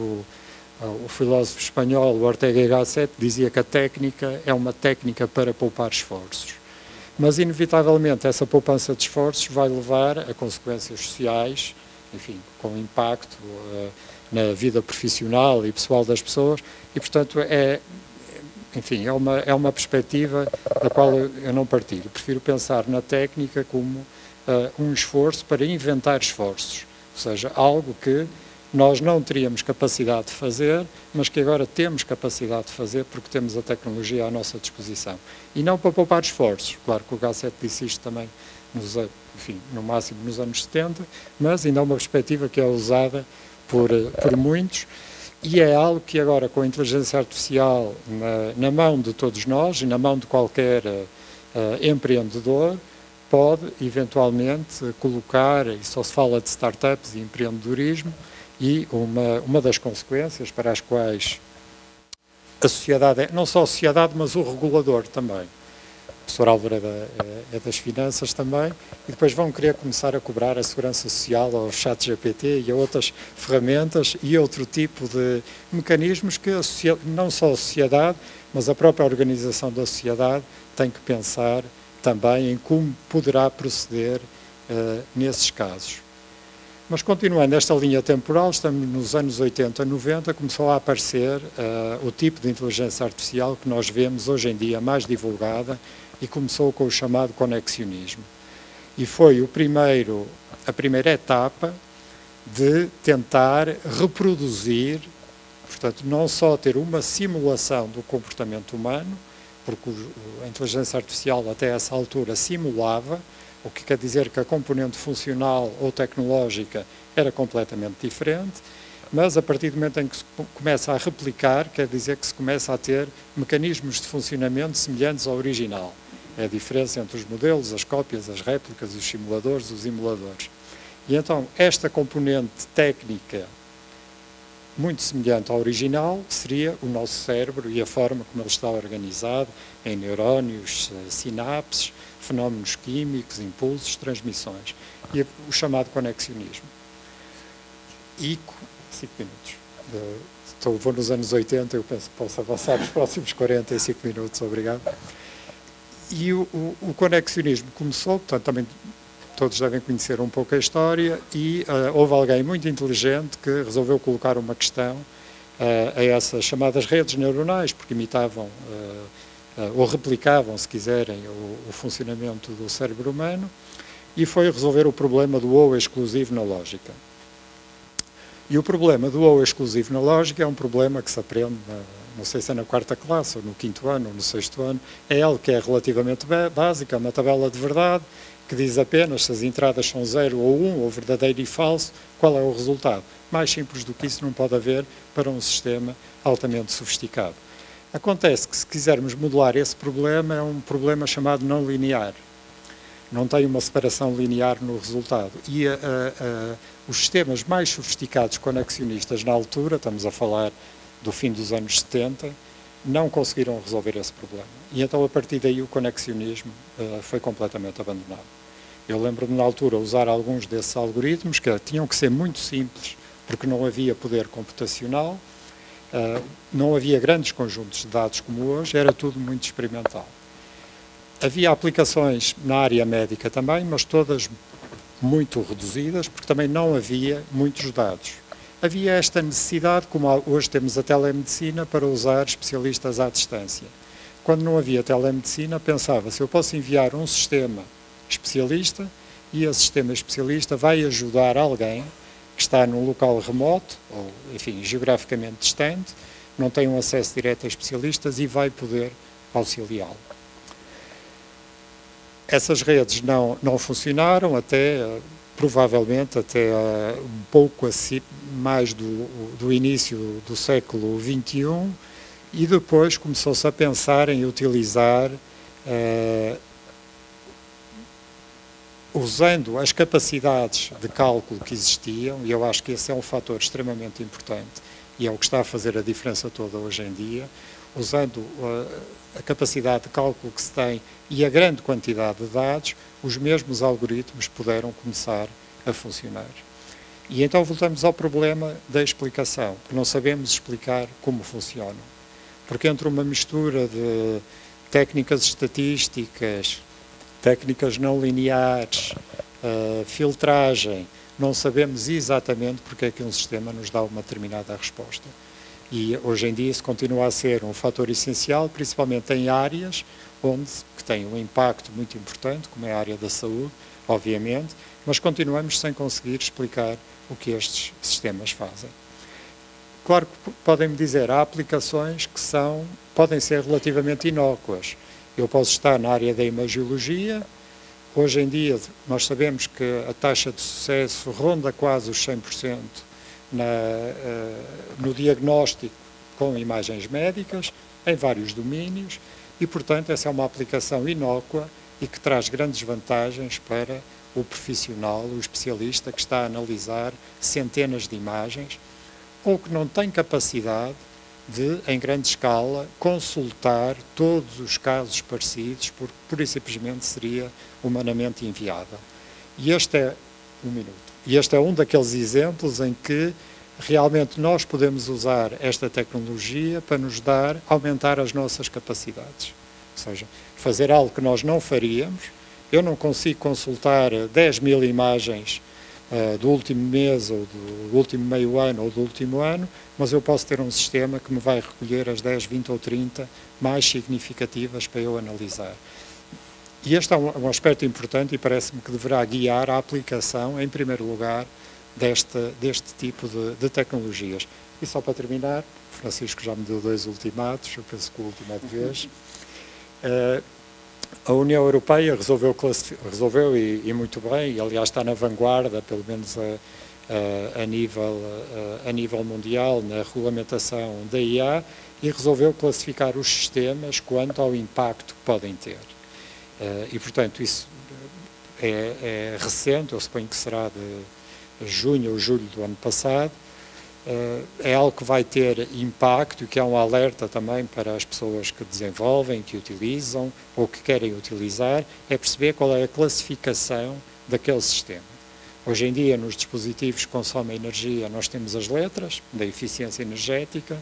o filósofo espanhol Ortega y Gasset dizia que a técnica é uma técnica para poupar esforços. Mas, inevitavelmente, essa poupança de esforços vai levar a consequências sociais, enfim, com impacto na vida profissional e pessoal das pessoas, e, portanto, enfim, é uma perspectiva da qual eu não partilho. Prefiro pensar na técnica como um esforço para inventar esforços, ou seja, algo que nós não teríamos capacidade de fazer, mas que agora temos capacidade de fazer porque temos a tecnologia à nossa disposição. E não para poupar esforços. Claro que o Gasset disse isto também, enfim, no máximo nos anos 70, mas ainda é uma perspectiva que é usada por muitos, e é algo que agora, com a inteligência artificial na mão de todos nós e na mão de qualquer empreendedor, pode eventualmente colocar, e só se fala de startups e empreendedorismo, e uma das consequências para as quais a sociedade, não só a sociedade, mas o regulador também. O Sr. Álvaro é das finanças também, e depois vão querer começar a cobrar a segurança social ao ChatGPT e a outras ferramentas e outro tipo de mecanismos que não só a sociedade, mas a própria organização da sociedade tem que pensar também em como poderá proceder nesses casos. Mas continuando esta linha temporal, estamos nos anos 80, 90, começou a aparecer o tipo de inteligência artificial que nós vemos hoje em dia mais divulgada, e começou com o chamado conexionismo. E foi a primeira etapa de tentar reproduzir, portanto, não só ter uma simulação do comportamento humano, porque a inteligência artificial até essa altura simulava, o que quer dizer que a componente funcional ou tecnológica era completamente diferente, mas a partir do momento em que se começa a replicar, quer dizer que se começa a ter mecanismos de funcionamento semelhantes ao original. É a diferença entre os modelos, as cópias, as réplicas, os simuladores, os emuladores. E então esta componente técnica muito semelhante ao original seria o nosso cérebro e a forma como ele está organizado em neurónios, sinapses, fenómenos químicos, impulsos, transmissões. E o chamado conexionismo. E 5 minutos. Vou nos anos 80, eu penso que posso avançar nos próximos 45 minutos, obrigado. E o conexionismo começou, portanto, também todos devem conhecer um pouco a história, e houve alguém muito inteligente que resolveu colocar uma questão a essas chamadas redes neuronais, porque imitavam ou replicavam, se quiserem, o funcionamento do cérebro humano, e foi resolver o problema do ou exclusivo na lógica. E o problema do ou exclusivo na lógica é um problema que se aprende, não sei se é na 4ª classe, ou no 5º ano, ou no 6º ano, é algo que é relativamente básico, é uma tabela de verdade, que diz apenas se as entradas são 0 ou 1, ou verdadeiro e falso, qual é o resultado. Mais simples do que isso não pode haver para um sistema altamente sofisticado. Acontece que, se quisermos modelar esse problema, é um problema chamado não linear. Não tem uma separação linear no resultado. E os sistemas mais sofisticados conexionistas na altura, estamos a falar do fim dos anos 70, não conseguiram resolver esse problema. E então, a partir daí, o conexionismo foi completamente abandonado. Eu lembro-me, na altura, usar alguns desses algoritmos que tinham que ser muito simples, porque não havia poder computacional, não havia grandes conjuntos de dados como hoje, era tudo muito experimental. Havia aplicações na área médica também, mas todas muito reduzidas, porque também não havia muitos dados. Havia esta necessidade, como hoje temos a telemedicina, para usar especialistas à distância. Quando não havia telemedicina, pensava-se, eu posso enviar um sistema especialista e esse sistema especialista vai ajudar alguém que está num local remoto, ou, enfim, geograficamente distante, não tem um acesso direto a especialistas e vai poder auxiliá-lo. Essas redes não funcionaram provavelmente até um pouco mais do início do século XXI, e depois começou-se a pensar em utilizar, usando as capacidades de cálculo que existiam, e eu acho que esse é um fator extremamente importante, e é o que está a fazer a diferença toda hoje em dia, usando a capacidade de cálculo que se tem e a grande quantidade de dados, os mesmos algoritmos puderam começar a funcionar. E então voltamos ao problema da explicação, que não sabemos explicar como funcionam. Porque entre uma mistura de técnicas estatísticas, técnicas não lineares, filtragem, não sabemos exatamente porque é que um sistema nos dá uma determinada resposta. E hoje em dia isso continua a ser um fator essencial, principalmente em áreas que têm um impacto muito importante, como é a área da saúde, obviamente, mas continuamos sem conseguir explicar o que estes sistemas fazem. Claro que podem-me dizer, há aplicações que podem ser relativamente inócuas. Eu posso estar na área da imagiologia. Hoje em dia nós sabemos que a taxa de sucesso ronda quase os 100% no diagnóstico com imagens médicas, em vários domínios, e portanto essa é uma aplicação inócua e que traz grandes vantagens para o profissional, o especialista que está a analisar centenas de imagens ou que não tem capacidade de, em grande escala, consultar todos os casos parecidos, porque pura e simplesmente seria humanamente inviável. E este é um daqueles exemplos em que realmente nós podemos usar esta tecnologia para nos aumentar as nossas capacidades. Ou seja, fazer algo que nós não faríamos. Eu não consigo consultar 10.000 imagens do último mês, ou do último meio ano, ou do último ano, mas eu posso ter um sistema que me vai recolher as 10, 20 ou 30 mais significativas para eu analisar. E este é um aspecto importante e parece-me que deverá guiar a aplicação, em primeiro lugar, deste tipo de tecnologias. E só para terminar, o Francisco já me deu 2 ultimatos, eu penso que o último é de vez. A União Europeia resolveu e muito bem, e aliás está na vanguarda, pelo menos a nível mundial, na regulamentação da IA, e resolveu classificar os sistemas quanto ao impacto que podem ter. E, portanto, isso é recente, eu suponho que será de junho ou julho do ano passado. É algo que vai ter impacto e que é um alerta também para as pessoas que desenvolvem, que utilizam ou que querem utilizar, é perceber qual é a classificação daquele sistema. Hoje em dia, nos dispositivos que consomem energia, nós temos as letras da eficiência energética,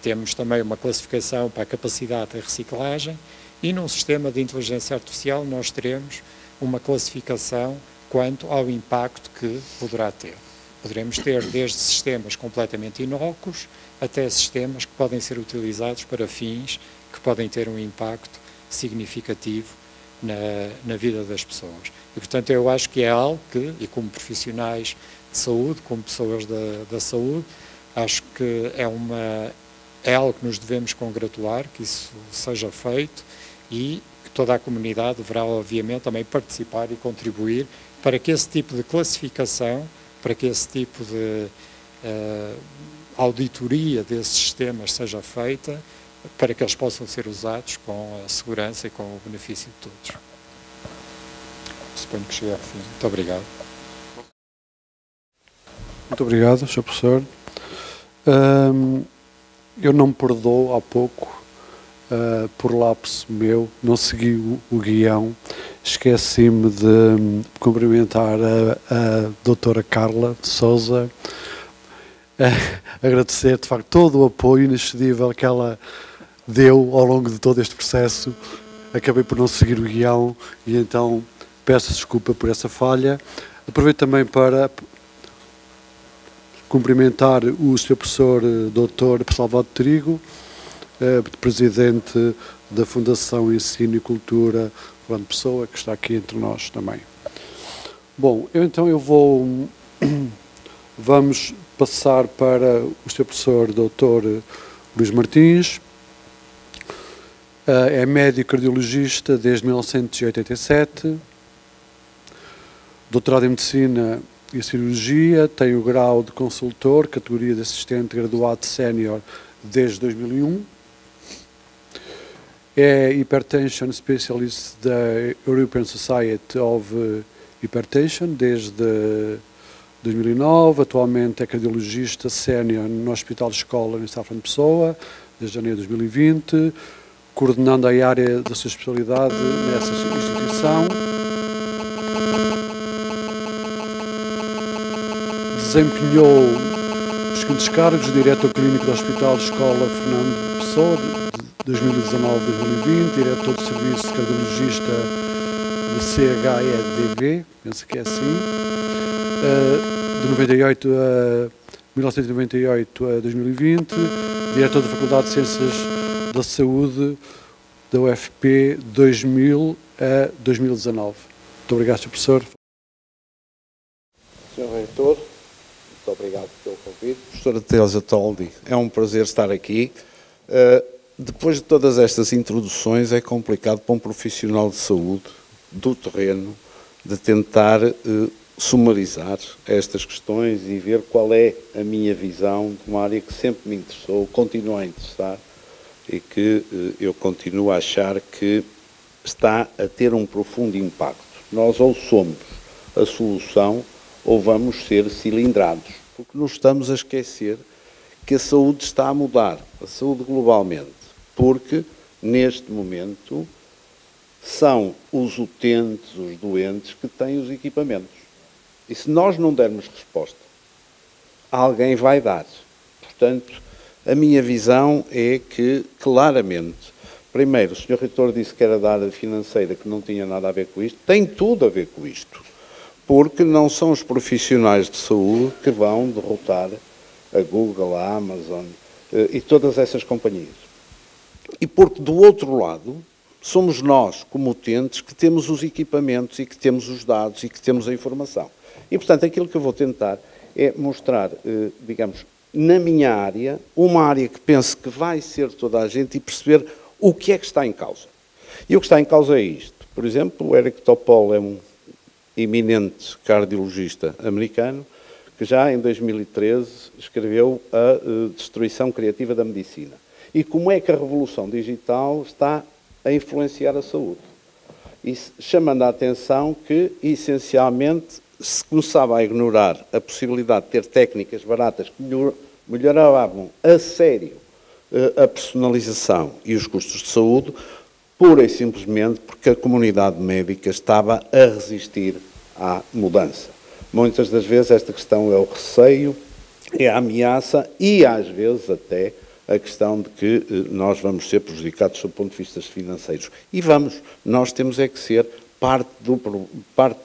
temos também uma classificação para a capacidade de reciclagem e num sistema de inteligência artificial nós teremos uma classificação quanto ao impacto que poderá ter. Poderemos ter desde sistemas completamente inócuos até sistemas que podem ser utilizados para fins que podem ter um impacto significativo na vida das pessoas. E, portanto, eu acho que é algo que, e como profissionais de saúde, como pessoas da saúde, acho que é algo que nos devemos congratular, que isso seja feito e que toda a comunidade deverá, obviamente, também participar e contribuir para que esse tipo de classificação, para que esse tipo de auditoria desses sistemas seja feita, para que eles possam ser usados com a segurança e com o benefício de todos. Suponho que cheguei ao fim. Muito obrigado. Muito obrigado, Sr. Professor. Eu não me perdoo há pouco, por lapso meu, não segui o guião, esqueci-me de cumprimentar a doutora Carla de Sousa, agradecer de facto todo o apoio inexcedível que ela deu ao longo de todo este processo. Acabei por não seguir o guião e então peço desculpa por essa falha. Aproveito também para cumprimentar o Sr. Professor Dr. Salvador Trigo, presidente da Fundação Ensino e Cultura Fernando Pessoa, que está aqui entre nós também. Bom, vamos passar para o Sr. Professor Dr. Luís Martins. É médico cardiologista desde 1987, doutorado em Medicina e Cirurgia, tem o grau de consultor, categoria de assistente graduado sénior desde 2001. É Hypertension Specialist da European Society of Hypertension desde 2009. Atualmente é cardiologista sénior no Hospital Escola no Estado de Pessoa, desde janeiro de 2020, coordenando a área da sua especialidade nessa instituição. Desempenhou os seguintes cargos: diretor clínico do Hospital Escola Fernando Pessoa, de 2019 a 2020, diretor de serviço de cardiologista CHEDV, penso que é assim, de 1998 a 2020, diretor da Faculdade de Ciências da Saúde da UFP 2000 a 2019. Muito obrigado, Sr. Professor. Sr. Reitor, muito obrigado pelo convite. Professora Teresa Toldi, é um prazer estar aqui. Depois de todas estas introduções, é complicado para um profissional de saúde do terreno de tentar sumarizar estas questões e ver qual é a minha visão de uma área que sempre me interessou, continua a interessar e que eu continuo a achar que está a ter um profundo impacto. Nós ou somos a solução ou vamos ser cilindrados, porque nos estamos a esquecer que a saúde está a mudar, a saúde globalmente, porque neste momento são os utentes, os doentes que têm os equipamentos. E se nós não dermos resposta, alguém vai dar. Portanto, a minha visão é que, claramente, primeiro, o Sr. Reitor disse que era da área financeira, que não tinha nada a ver com isto, tem tudo a ver com isto, porque não são os profissionais de saúde que vão derrotar a Google, a Amazon e todas essas companhias. E porque, do outro lado, somos nós, como utentes, que temos os equipamentos e que temos os dados e que temos a informação. E, portanto, aquilo que eu vou tentar é mostrar, digamos, na minha área, uma área que penso que vai ser toda a gente e perceber o que é que está em causa. E o que está em causa é isto. Por exemplo, o Eric Topol é um eminente cardiologista americano que já em 2013 escreveu A Destruição Criativa da Medicina. E como é que a revolução digital está a influenciar a saúde. E chamando a atenção que, essencialmente, se começava a ignorar a possibilidade de ter técnicas baratas que melhoravam a sério a personalização e os custos de saúde, pura e simplesmente porque a comunidade médica estava a resistir à mudança. Muitas das vezes esta questão é o receio, é a ameaça e, às vezes, até a questão de que nós vamos ser prejudicados do ponto de vista financeiros. E vamos, nós temos é que ser parte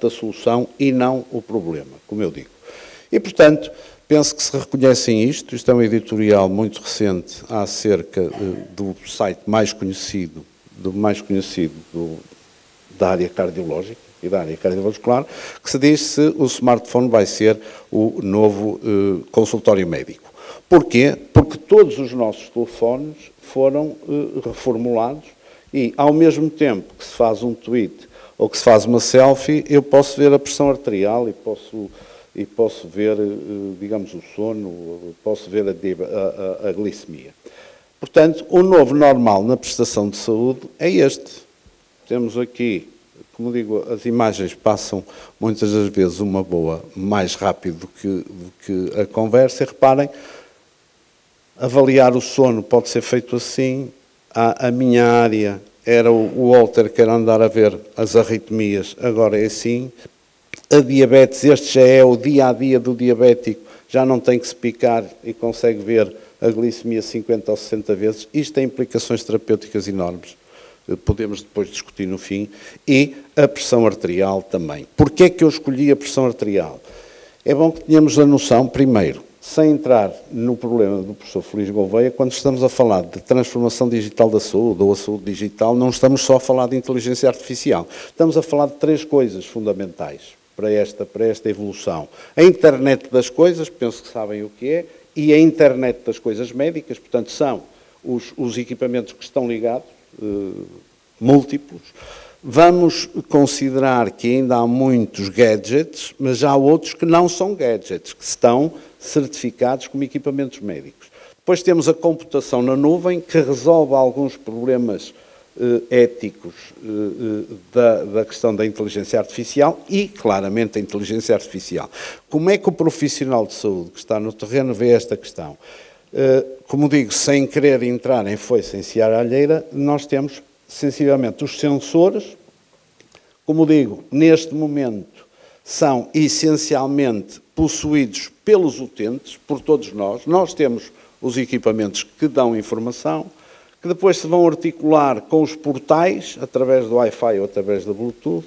da solução e não o problema, como eu digo. E, portanto, penso que se reconhecem isto é um editorial muito recente acerca do site mais conhecido, da área cardiológica e da área cardiovascular, que se diz se o smartphone vai ser o novo consultório médico. Porquê? Porque todos os nossos telefones foram reformulados e, ao mesmo tempo que se faz um tweet ou que se faz uma selfie, eu posso ver a pressão arterial e posso ver, digamos, o sono, posso ver a glicemia. Portanto, o novo normal na prestação de saúde é este. Temos aqui, como digo, as imagens passam muitas das vezes uma boa mais rápido do que a conversa. E reparem, avaliar o sono pode ser feito assim. A minha área era o Walter, que era andar a ver as arritmias, agora é assim. A diabetes, este já é o dia-a-dia do diabético, já não tem que se picar e consegue ver a glicemia 50 ou 60 vezes. Isto tem implicações terapêuticas enormes, podemos depois discutir no fim. E a pressão arterial também. Porquê é que eu escolhi a pressão arterial? É bom que tenhamos a noção, primeiro, sem entrar no problema do professor Feliz Gouveia, quando estamos a falar de transformação digital da saúde ou a saúde digital, não estamos só a falar de inteligência artificial. Estamos a falar de três coisas fundamentais para esta evolução. A internet das coisas, penso que sabem o que é, e a internet das coisas médicas, portanto, são os equipamentos que estão ligados, múltiplos. Vamos considerar que ainda há muitos gadgets, mas há outros que não são gadgets, que estão certificados como equipamentos médicos. Depois temos a computação na nuvem, que resolve alguns problemas éticos da questão da inteligência artificial e, claramente, a inteligência artificial. Como é que o profissional de saúde que está no terreno vê esta questão? Como digo, sem querer entrar em foice em seara alheira, nós temos, sensivelmente, os sensores, como digo, neste momento, são essencialmente possuídos pelos utentes, por todos nós. Nós temos os equipamentos que dão informação, que depois se vão articular com os portais, através do Wi-Fi ou através da Bluetooth,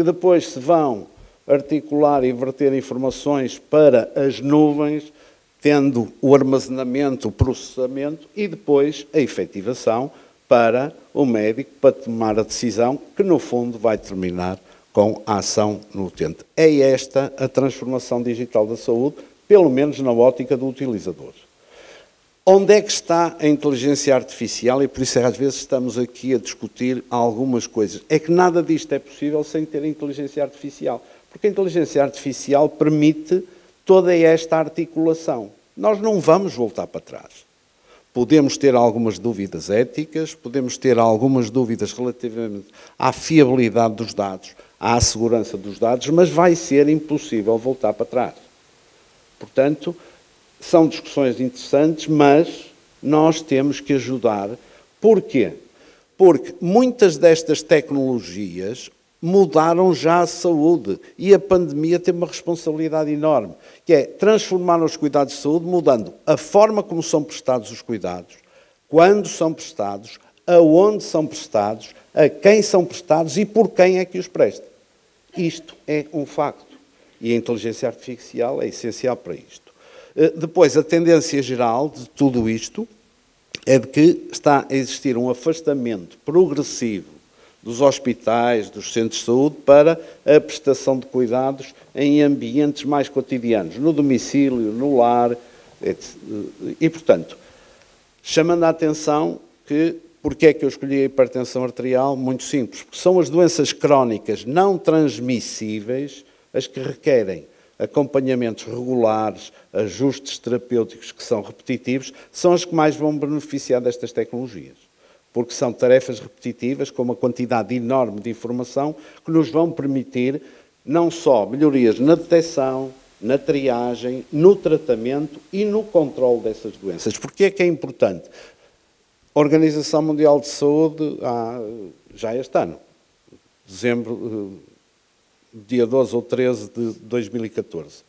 que depois se vão articular e verter informações para as nuvens, tendo o armazenamento, o processamento e depois a efetivação para o médico, para tomar a decisão que, no fundo, vai terminar com a ação no utente. É esta a transformação digital da saúde, pelo menos na ótica do utilizador. Onde é que está a inteligência artificial? E por isso às vezes estamos aqui a discutir algumas coisas. É que nada disto é possível sem ter inteligência artificial. Porque a inteligência artificial permite toda esta articulação. Nós não vamos voltar para trás. Podemos ter algumas dúvidas éticas, podemos ter algumas dúvidas relativamente à fiabilidade dos dados, à segurança dos dados, mas vai ser impossível voltar para trás. Portanto, são discussões interessantes, mas nós temos que ajudar. Porquê? Porque muitas destas tecnologias mudaram já a saúde e a pandemia tem uma responsabilidade enorme, que é transformar os cuidados de saúde mudando a forma como são prestados os cuidados, quando são prestados, aonde são prestados, a quem são prestados e por quem é que os presta. Isto é um facto e a inteligência artificial é essencial para isto. Depois, a tendência geral de tudo isto é de que está a existir um afastamento progressivo dos hospitais, dos centros de saúde, para a prestação de cuidados em ambientes mais cotidianos, no domicílio, no lar, etc. E, portanto, chamando a atenção que, porque é que eu escolhi a hipertensão arterial? Muito simples, porque são as doenças crónicas não transmissíveis as que requerem acompanhamentos regulares, ajustes terapêuticos que são repetitivos, são as que mais vão beneficiar destas tecnologias. Porque são tarefas repetitivas, com uma quantidade enorme de informação, que nos vão permitir não só melhorias na detecção, na triagem, no tratamento e no controle dessas doenças. Porque é que é importante? A Organização Mundial de Saúde, já este ano, dezembro, dia 12 ou 13 de 2014,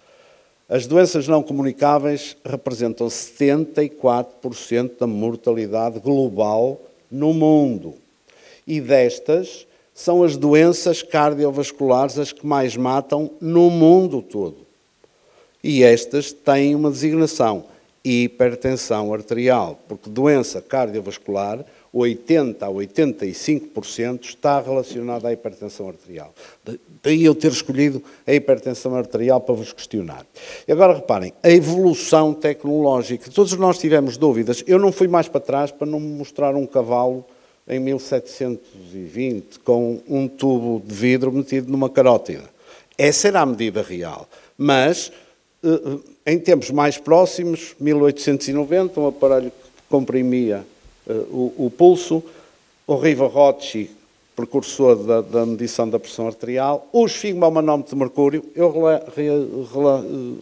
as doenças não comunicáveis representam 74% da mortalidade global no mundo. E destas, são as doenças cardiovasculares as que mais matam no mundo todo. E estas têm uma designação, hipertensão arterial, porque doença cardiovascular, 80% a 85% está relacionada à hipertensão arterial. Daí eu ter escolhido a hipertensão arterial para vos questionar. E agora reparem, a evolução tecnológica. Todos nós tivemos dúvidas. Eu não fui mais para trás para não mostrar um cavalo em 1720 com um tubo de vidro metido numa carótida. Essa era a medida real. Mas, em tempos mais próximos, 1890, um aparelho que comprimia o pulso, o Riva-Rocci, precursor da medição da pressão arterial, o esfigmomanómetro de mercúrio. Eu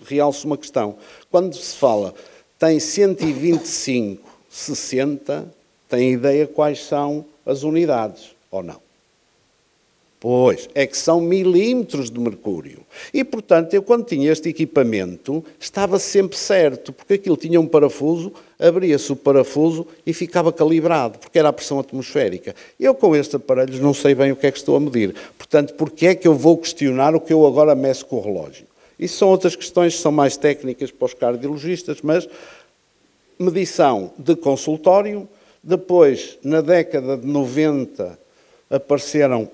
realço uma questão. Quando se fala tem 125, 60, tem ideia quais são as unidades, ou não? Pois, é que são milímetros de mercúrio. E, portanto, eu quando tinha este equipamento, estava sempre certo, porque aquilo tinha um parafuso, abria-se o parafuso e ficava calibrado, porque era a pressão atmosférica. Eu, com estes aparelhos, não sei bem o que é que estou a medir. Portanto, porque é que eu vou questionar o que eu agora meço com o relógio? Isso são outras questões que são mais técnicas para os cardiologistas, mas medição de consultório. Depois, na década de 90, apareceram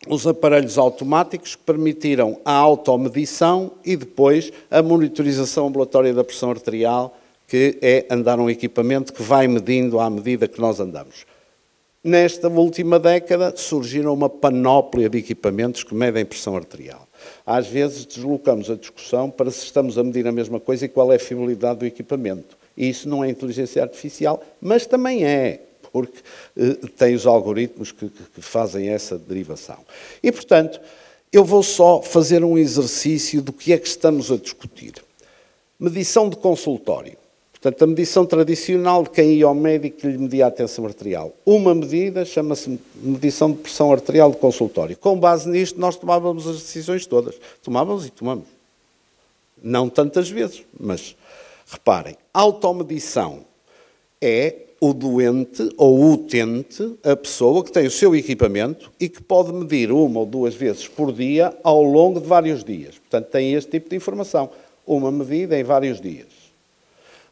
os aparelhos automáticos que permitiram a automedição e depois a monitorização ambulatória da pressão arterial, que é andar um equipamento que vai medindo à medida que nós andamos. Nesta última década surgiram uma panóplia de equipamentos que medem pressão arterial. Às vezes deslocamos a discussão para se estamos a medir a mesma coisa e qual é a fiabilidade do equipamento. E isso não é inteligência artificial, mas também é, porque tem os algoritmos que fazem essa derivação. E, portanto, eu vou só fazer um exercício do que é que estamos a discutir. Medição de consultório. Portanto, a medição tradicional de quem ia ao médico que lhe media a tensão arterial. Uma medida chama-se medição de pressão arterial de consultório. Com base nisto, nós tomávamos as decisões todas. Tomávamos e tomamos. Não tantas vezes, mas reparem, automedição é o doente ou o utente, a pessoa que tem o seu equipamento e que pode medir 1 ou 2 vezes por dia ao longo de vários dias. Portanto, tem este tipo de informação. Uma medida em vários dias.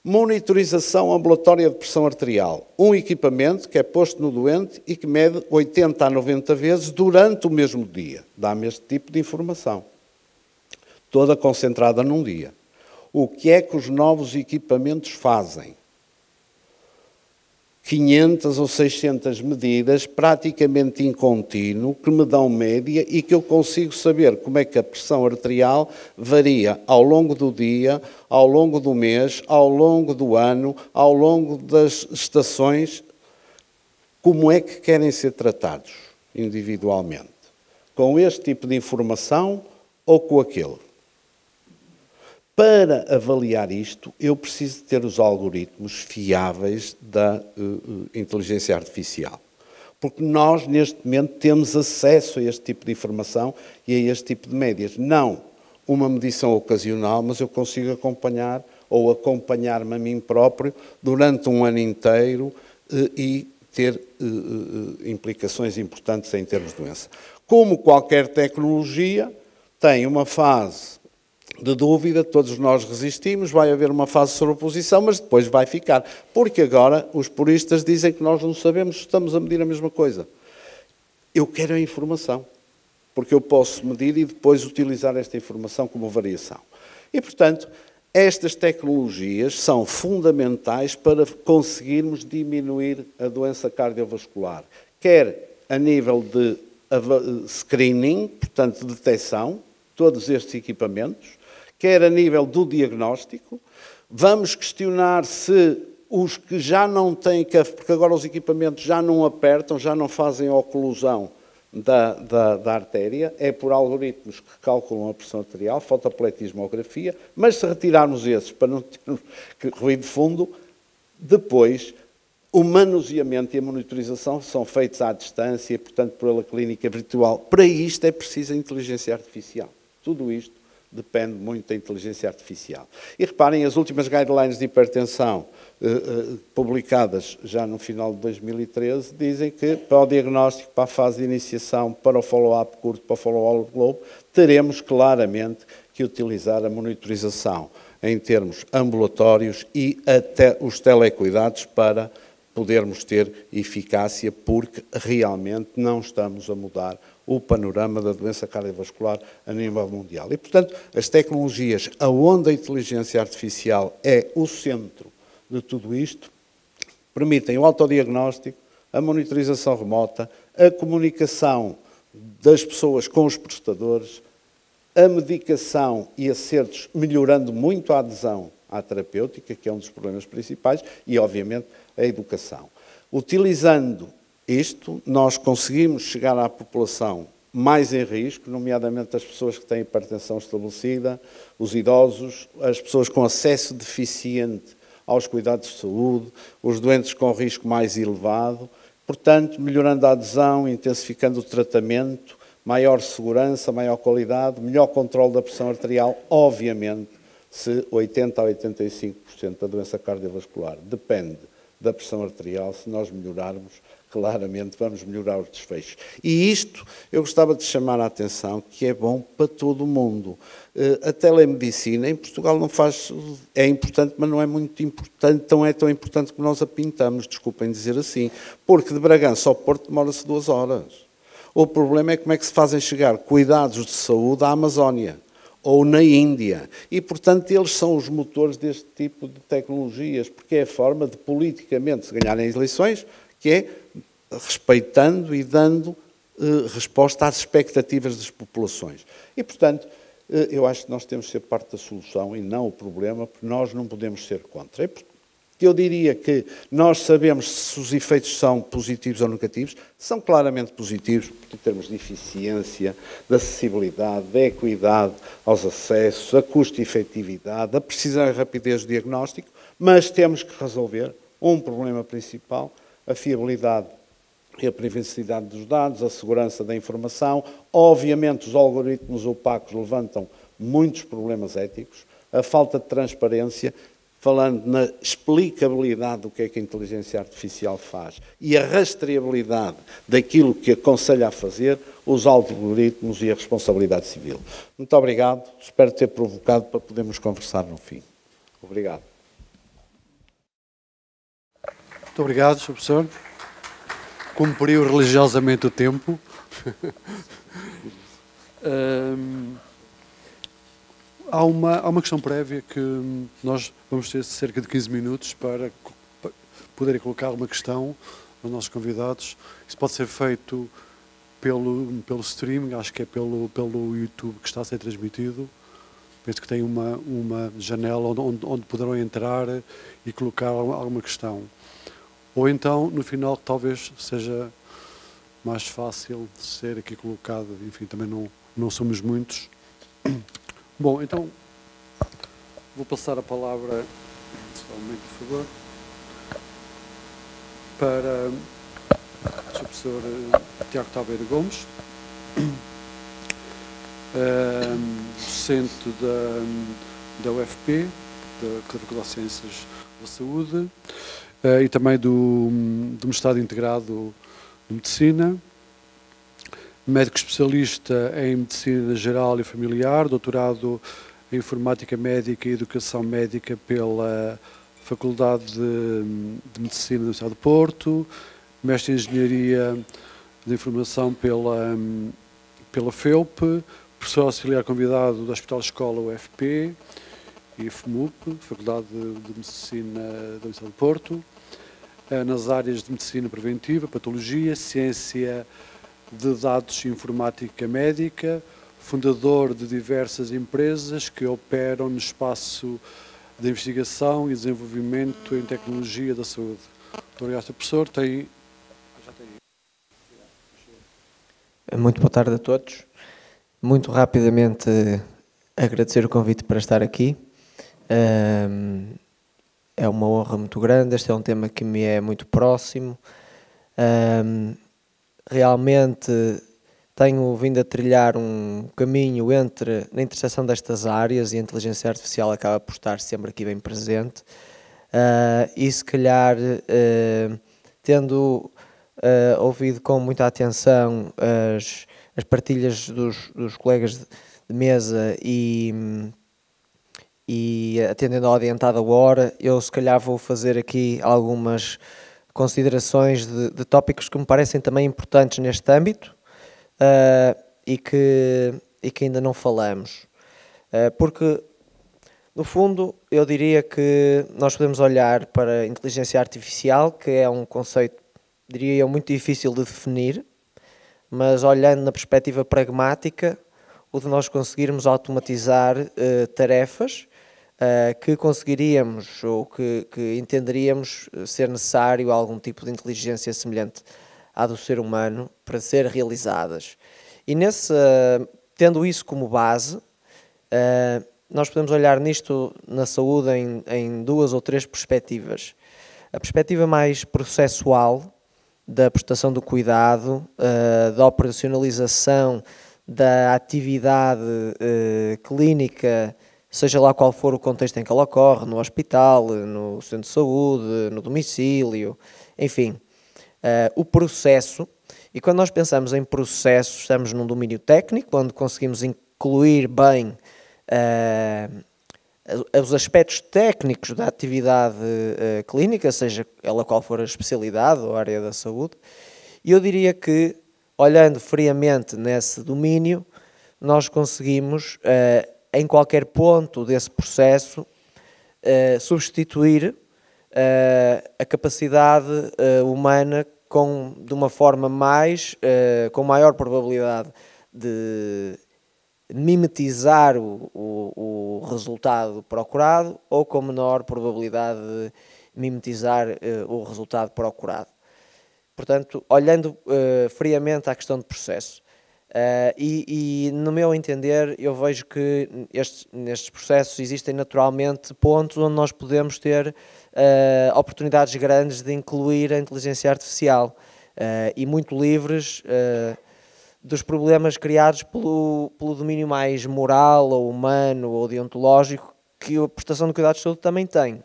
Monitorização ambulatória de pressão arterial. Um equipamento que é posto no doente e que mede 80 a 90 vezes durante o mesmo dia. Dá-me este tipo de informação. Toda concentrada num dia. O que é que os novos equipamentos fazem? 500 ou 600 medidas, praticamente em contínuo, que me dão média e que eu consigo saber como é que a pressão arterial varia ao longo do dia, ao longo do mês, ao longo do ano, ao longo das estações, como é que querem ser tratados individualmente. Com este tipo de informação ou com aquele. Para avaliar isto, eu preciso ter os algoritmos fiáveis da inteligência artificial. Porque nós, neste momento, temos acesso a este tipo de informação e a este tipo de médias. Não uma medição ocasional, mas eu consigo acompanhar ou acompanhar-me a mim próprio durante um ano inteiro e ter implicações importantes em termos de doença. Como qualquer tecnologia, tem uma fase de dúvida, todos nós resistimos, vai haver uma fase de sobreposição, mas depois vai ficar. Porque agora os puristas dizem que nós não sabemos se estamos a medir a mesma coisa. Eu quero a informação, porque eu posso medir e depois utilizar esta informação como variação. E, portanto, estas tecnologias são fundamentais para conseguirmos diminuir a doença cardiovascular, quer a nível de screening, portanto, de detecção, todos estes equipamentos, quer a nível do diagnóstico. Vamos questionar se os que já não têm, porque agora os equipamentos já não apertam, já não fazem a oclusão da artéria, é por algoritmos que calculam a pressão arterial, fotopletismografia, mas se retirarmos esses para não termos ruído de fundo, depois o manuseamento e a monitorização são feitos à distância, portanto, pela clínica virtual. Para isto é preciso a inteligência artificial. Tudo isto depende muito da inteligência artificial. E reparem, as últimas guidelines de hipertensão publicadas já no final de 2013 dizem que para o diagnóstico, para a fase de iniciação, para o follow-up curto, para o follow-up longo, teremos claramente que utilizar a monitorização em termos ambulatórios e até os telecuidados para podermos ter eficácia, porque realmente não estamos a mudar o panorama da doença cardiovascular a nível mundial. E, portanto, as tecnologias, aonde a inteligência artificial é o centro de tudo isto, permitem o autodiagnóstico, a monitorização remota, a comunicação das pessoas com os prestadores, a medicação e acertos, melhorando muito a adesão à terapêutica, que é um dos problemas principais, e, obviamente, a educação. Utilizando isto, nós conseguimos chegar à população mais em risco, nomeadamente as pessoas que têm hipertensão estabelecida, os idosos, as pessoas com acesso deficiente aos cuidados de saúde, os doentes com risco mais elevado. Portanto, melhorando a adesão, intensificando o tratamento, maior segurança, maior qualidade, melhor controle da pressão arterial, obviamente, se 80% a 85% da doença cardiovascular depende da pressão arterial, se nós melhorarmos, claramente vamos melhorar os desfechos. E isto, eu gostava de chamar a atenção, que é bom para todo o mundo. A telemedicina, em Portugal não faz, é importante, mas não é muito importante, não é tão importante como nós a pintamos, desculpem dizer assim, porque de Bragança ao Porto demora-se 2 horas. O problema é como é que se fazem chegar cuidados de saúde à Amazónia ou na Índia. E, portanto, eles são os motores deste tipo de tecnologias, porque é a forma de, politicamente, se ganharem as eleições, que é respeitando e dando resposta às expectativas das populações. E, portanto, eu acho que nós temos de ser parte da solução e não o problema, porque nós não podemos ser contra. Eu diria que nós sabemos se os efeitos são positivos ou negativos. São claramente positivos, em termos de eficiência, de acessibilidade, de equidade aos acessos, a custo-efetividade, a precisão e rapidez do diagnóstico, mas temos que resolver um problema principal, a fiabilidade e a privacidade dos dados, a segurança da informação. Obviamente, os algoritmos opacos levantam muitos problemas éticos, a falta de transparência falando na explicabilidade do que é que a inteligência artificial faz e a rastreabilidade daquilo que aconselha a fazer, os algoritmos e a responsabilidade civil. Muito obrigado, espero ter provocado para podermos conversar no fim. Obrigado. Muito obrigado, Sr. Professor. Cumpriu religiosamente o tempo. Há uma questão prévia que nós vamos ter cerca de 15 minutos para poderem colocar uma questão aos nossos convidados. Isso pode ser feito pelo streaming, acho que é pelo YouTube que está a ser transmitido. Penso que tem uma janela onde poderão entrar e colocar alguma questão. Ou então, no final, talvez seja mais fácil de ser aqui colocado. Enfim, também não somos muitos. Bom, então, vou passar a palavra, somente, por favor, para o Sr. Professor Tiago Tabeira Gomes, docente da UFP, da Faculdade de Ciências da Saúde, e também do Mestrado Integrado de Medicina, médico especialista em Medicina Geral e Familiar, doutorado em Informática Médica e Educação Médica pela Faculdade de Medicina da Universidade de Porto, mestre em Engenharia de Informação pela FEUP, professor auxiliar convidado do Hospital Escola UFP e FMUP, Faculdade de Medicina da Universidade de Porto, nas áreas de Medicina Preventiva, Patologia, Ciência de Dados e Informática Médica, fundador de diversas empresas que operam no espaço de investigação e desenvolvimento em tecnologia da saúde. Muito obrigado, Sr. Professor. Muito boa tarde a todos. Muito rapidamente agradecer o convite para estar aqui. É uma honra muito grande, este é um tema que me é muito próximo. Realmente tenho vindo a trilhar um caminho na interseção destas áreas e a inteligência artificial acaba por estar sempre aqui bem presente. E se calhar, tendo ouvido com muita atenção as partilhas dos colegas de mesa e atendendo à adiantada hora, eu se calhar vou fazer aqui algumas considerações de tópicos que me parecem também importantes neste âmbito e que ainda não falamos. Porque, no fundo, eu diria que nós podemos olhar para a inteligência artificial, que é um conceito, diria eu, muito difícil de definir, mas olhando na perspectiva pragmática, o de nós conseguirmos automatizar tarefas que conseguiríamos ou que entenderíamos ser necessário algum tipo de inteligência semelhante à do ser humano para ser realizadas. E tendo isso como base, nós podemos olhar nisto na saúde em duas ou três perspectivas. A perspectiva mais processual, da prestação do cuidado, da operacionalização da atividade clínica, seja lá qual for o contexto em que ela ocorre, no hospital, no centro de saúde, no domicílio, enfim, o processo. E quando nós pensamos em processo, estamos num domínio técnico, onde conseguimos incluir bem os aspectos técnicos da atividade clínica, seja ela qual for a especialidade ou a área da saúde. E eu diria que, olhando friamente nesse domínio, nós conseguimos, em qualquer ponto desse processo, substituir a capacidade humana de uma forma com maior probabilidade de mimetizar o resultado procurado ou com menor probabilidade de mimetizar o resultado procurado. Portanto, olhando friamente à questão de processo. E no meu entender, eu vejo que nestes processos existem naturalmente pontos onde nós podemos ter oportunidades grandes de incluir a inteligência artificial e muito livres dos problemas criados pelo domínio mais moral ou humano ou deontológico que a prestação de cuidados de saúde também tem.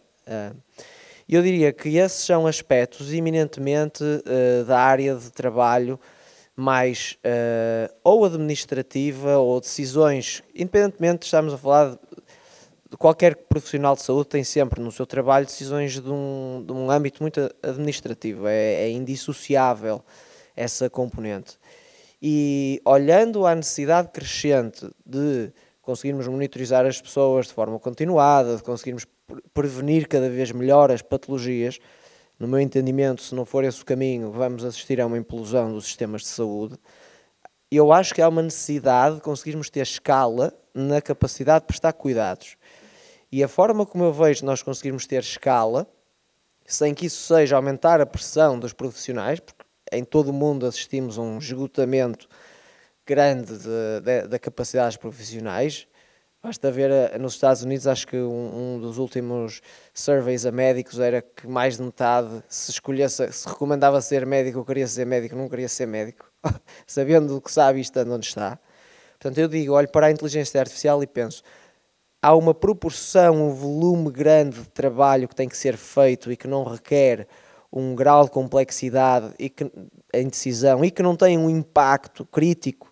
Eu diria que esses são aspectos eminentemente da área de trabalho mais ou administrativa ou decisões, independentemente, estamos a falar de qualquer profissional de saúde tem sempre no seu trabalho decisões de um âmbito muito administrativo, é indissociável essa componente. E olhando à necessidade crescente de conseguirmos monitorizar as pessoas de forma continuada, de conseguirmos prevenir cada vez melhor as patologias, no meu entendimento, se não for esse o caminho, vamos assistir a uma implosão dos sistemas de saúde. Eu acho que há uma necessidade de conseguirmos ter escala na capacidade de prestar cuidados. E a forma como eu vejo nós conseguirmos ter escala, sem que isso seja aumentar a pressão dos profissionais, porque em todo o mundo assistimos a um esgotamento grande da capacidade dos profissionais. Basta ver nos Estados Unidos, acho que um dos últimos surveys a médicos era que mais de metade, se recomendava ser médico ou queria ser médico, não queria ser médico, sabendo o que sabe e estando onde está. Portanto, eu digo, olho para a inteligência artificial e penso, há uma proporção, um volume grande de trabalho que tem que ser feito e que não requer um grau de complexidade em decisão e que não tem um impacto crítico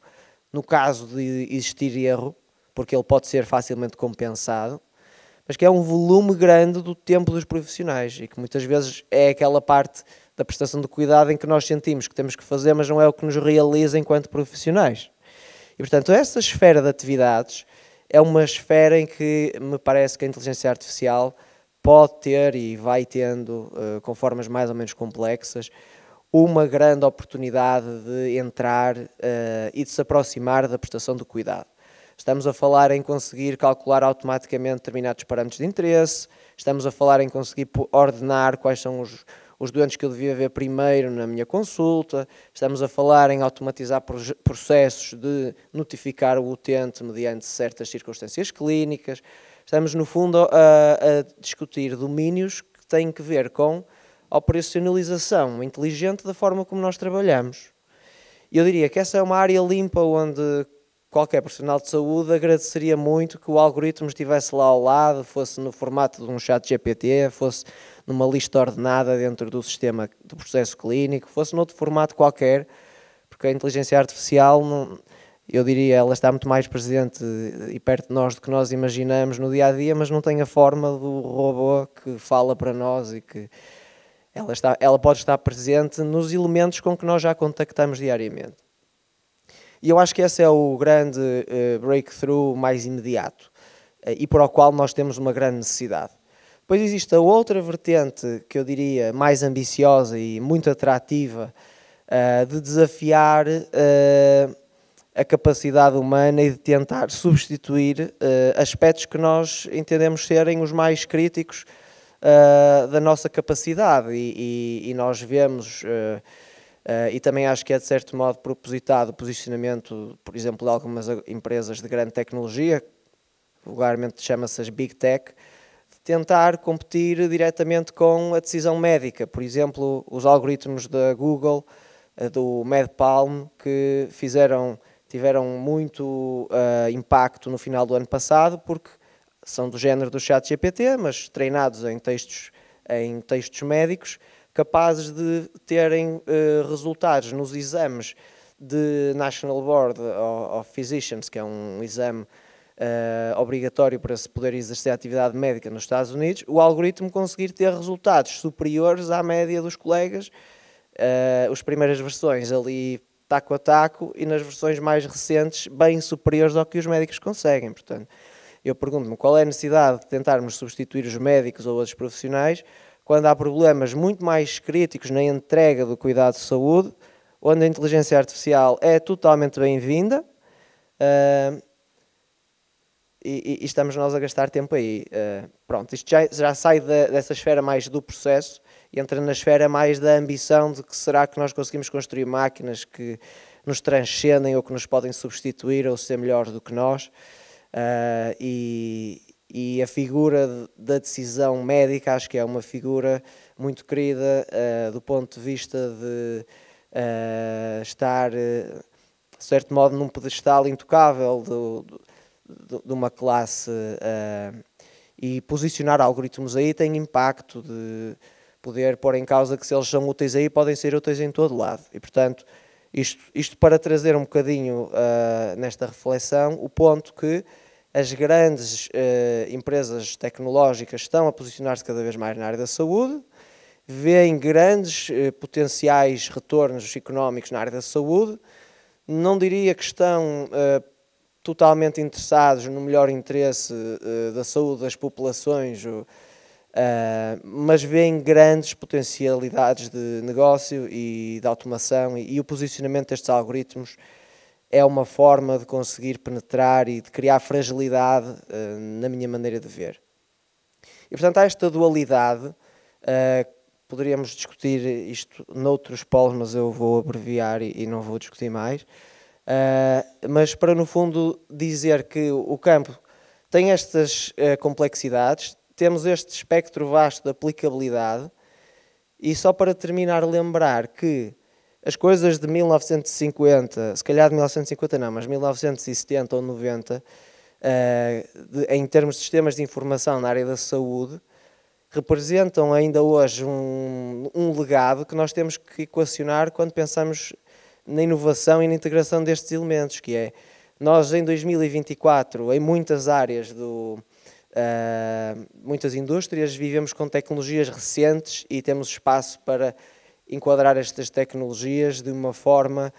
no caso de existir erro, porque ele pode ser facilmente compensado, mas que é um volume grande do tempo dos profissionais e que muitas vezes é aquela parte da prestação de cuidado em que nós sentimos que temos que fazer, mas não é o que nos realiza enquanto profissionais. E, portanto, essa esfera de atividades é uma esfera em que me parece que a inteligência artificial pode ter e vai tendo, com formas mais ou menos complexas, uma grande oportunidade de entrar e de se aproximar da prestação do cuidado. Estamos a falar em conseguir calcular automaticamente determinados parâmetros de interesse, estamos a falar em conseguir ordenar quais são os doentes que eu devia ver primeiro na minha consulta, estamos a falar em automatizar processos de notificar o utente mediante certas circunstâncias clínicas, estamos no fundo a discutir domínios que têm que ver com a operacionalização inteligente da forma como nós trabalhamos. Eu diria que essa é uma área limpa onde qualquer profissional de saúde agradeceria muito que o algoritmo estivesse lá ao lado, fosse no formato de um chat GPT, fosse numa lista ordenada dentro do sistema do processo clínico, fosse noutro formato qualquer, porque a inteligência artificial, eu diria, ela está muito mais presente e perto de nós do que nós imaginamos no dia-a-dia, mas não tem a forma do robô que fala para nós e que ela pode estar presente nos elementos com que nós já contactamos diariamente. E eu acho que esse é o grande breakthrough mais imediato e para o qual nós temos uma grande necessidade. Depois existe a outra vertente que eu diria mais ambiciosa e muito atrativa de desafiar a capacidade humana e de tentar substituir aspectos que nós entendemos serem os mais críticos da nossa capacidade e nós vemos... e também acho que é de certo modo propositado o posicionamento, por exemplo, de algumas empresas de grande tecnologia, vulgarmente chama-se as Big Tech, de tentar competir diretamente com a decisão médica. Por exemplo, os algoritmos da Google, do MedPalm, que tiveram muito impacto no final do ano passado, porque são do género do ChatGPT, mas treinados em textos médicos, capazes de terem resultados nos exames de National Board of Physicians, que é um exame obrigatório para se poder exercer a atividade médica nos Estados Unidos, o algoritmo conseguir ter resultados superiores à média dos colegas, as primeiras versões ali taco a taco e nas versões mais recentes bem superiores ao que os médicos conseguem. Portanto, eu pergunto-me qual é a necessidade de tentarmos substituir os médicos ou outros profissionais quando há problemas muito mais críticos na entrega do cuidado de saúde, onde a inteligência artificial é totalmente bem-vinda e estamos nós a gastar tempo aí. Pronto, isto já sai dessa esfera mais do processo e entra na esfera mais da ambição de que será que nós conseguimos construir máquinas que nos transcendem ou que nos podem substituir ou ser melhores do que nós. E a figura da decisão médica acho que é uma figura muito querida do ponto de vista de estar, de certo modo, num pedestal intocável de uma classe E posicionar algoritmos aí tem impacto de poder pôr em causa que se eles são úteis aí, podem ser úteis em todo lado. E, portanto, isto para trazer um bocadinho nesta reflexão o ponto que as grandes empresas tecnológicas estão a posicionar-se cada vez mais na área da saúde, veem grandes potenciais retornos económicos na área da saúde, não diria que estão totalmente interessados no melhor interesse da saúde das populações, mas veem grandes potencialidades de negócio e de automação, e o posicionamento destes algoritmos é uma forma de conseguir penetrar e de criar fragilidade na minha maneira de ver. E, portanto, há esta dualidade, poderíamos discutir isto noutros polos, mas eu vou abreviar e não vou discutir mais, mas para, no fundo, dizer que o campo tem estas complexidades, temos este espectro vasto de aplicabilidade, e só para terminar, lembrar que as coisas de 1950, se calhar de 1950 não, mas 1970 ou 90, em termos de sistemas de informação na área da saúde, representam ainda hoje um legado que nós temos que equacionar quando pensamos na inovação e na integração destes elementos, que é, nós em 2024, em muitas áreas, muitas indústrias, vivemos com tecnologias recentes e temos espaço para enquadrar estas tecnologias de uma forma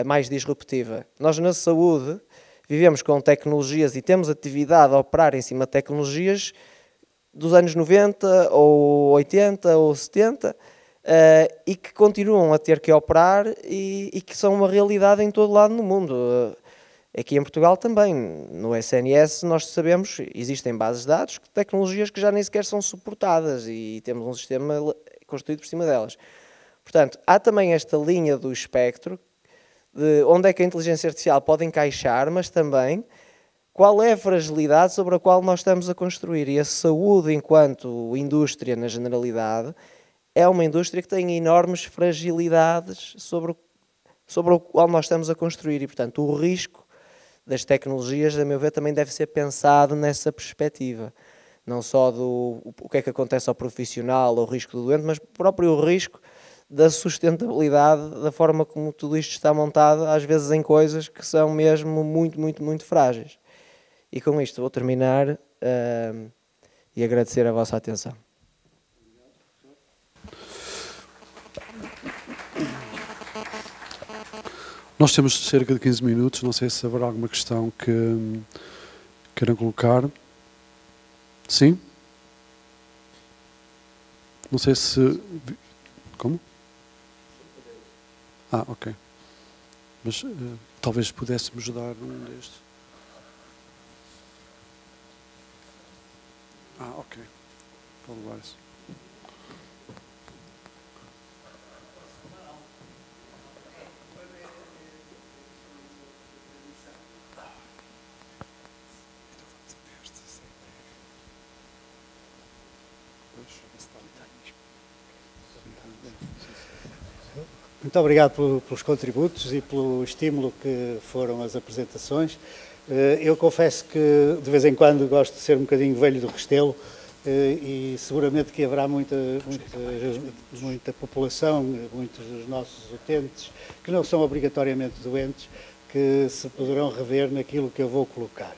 mais disruptiva. Nós na saúde vivemos com tecnologias e temos atividade a operar em cima de tecnologias dos anos 90 ou 80 ou 70 e que continuam a ter que operar e que são uma realidade em todo lado no mundo. Aqui em Portugal também, no SNS, nós sabemos, existem bases de dados, tecnologias que já nem sequer são suportadas e temos um sistema construído por cima delas. Portanto, há também esta linha do espectro de onde é que a inteligência artificial pode encaixar, mas também qual é a fragilidade sobre a qual nós estamos a construir. E a saúde, enquanto indústria na generalidade, é uma indústria que tem enormes fragilidades sobre o qual nós estamos a construir. E, portanto, o risco das tecnologias, a meu ver, também deve ser pensado nessa perspectiva. Não só do o que é que acontece ao profissional, o risco do doente, mas próprio risco da sustentabilidade, da forma como tudo isto está montado, às vezes em coisas que são mesmo muito, muito, muito frágeis. E com isto vou terminar e agradecer a vossa atenção. Nós temos cerca de 15 minutos, não sei se haverá alguma questão que queiram colocar. Sim? Não sei se... Como? Ok. Mas talvez pudéssemos dar um destes. Ok. Pode levar isso. Muito obrigado pelos contributos e pelo estímulo que foram as apresentações. Eu confesso que de vez em quando gosto de ser um bocadinho velho do Restelo e seguramente que haverá muita população, muitos dos nossos utentes, que não são obrigatoriamente doentes, que se poderão rever naquilo que eu vou colocar.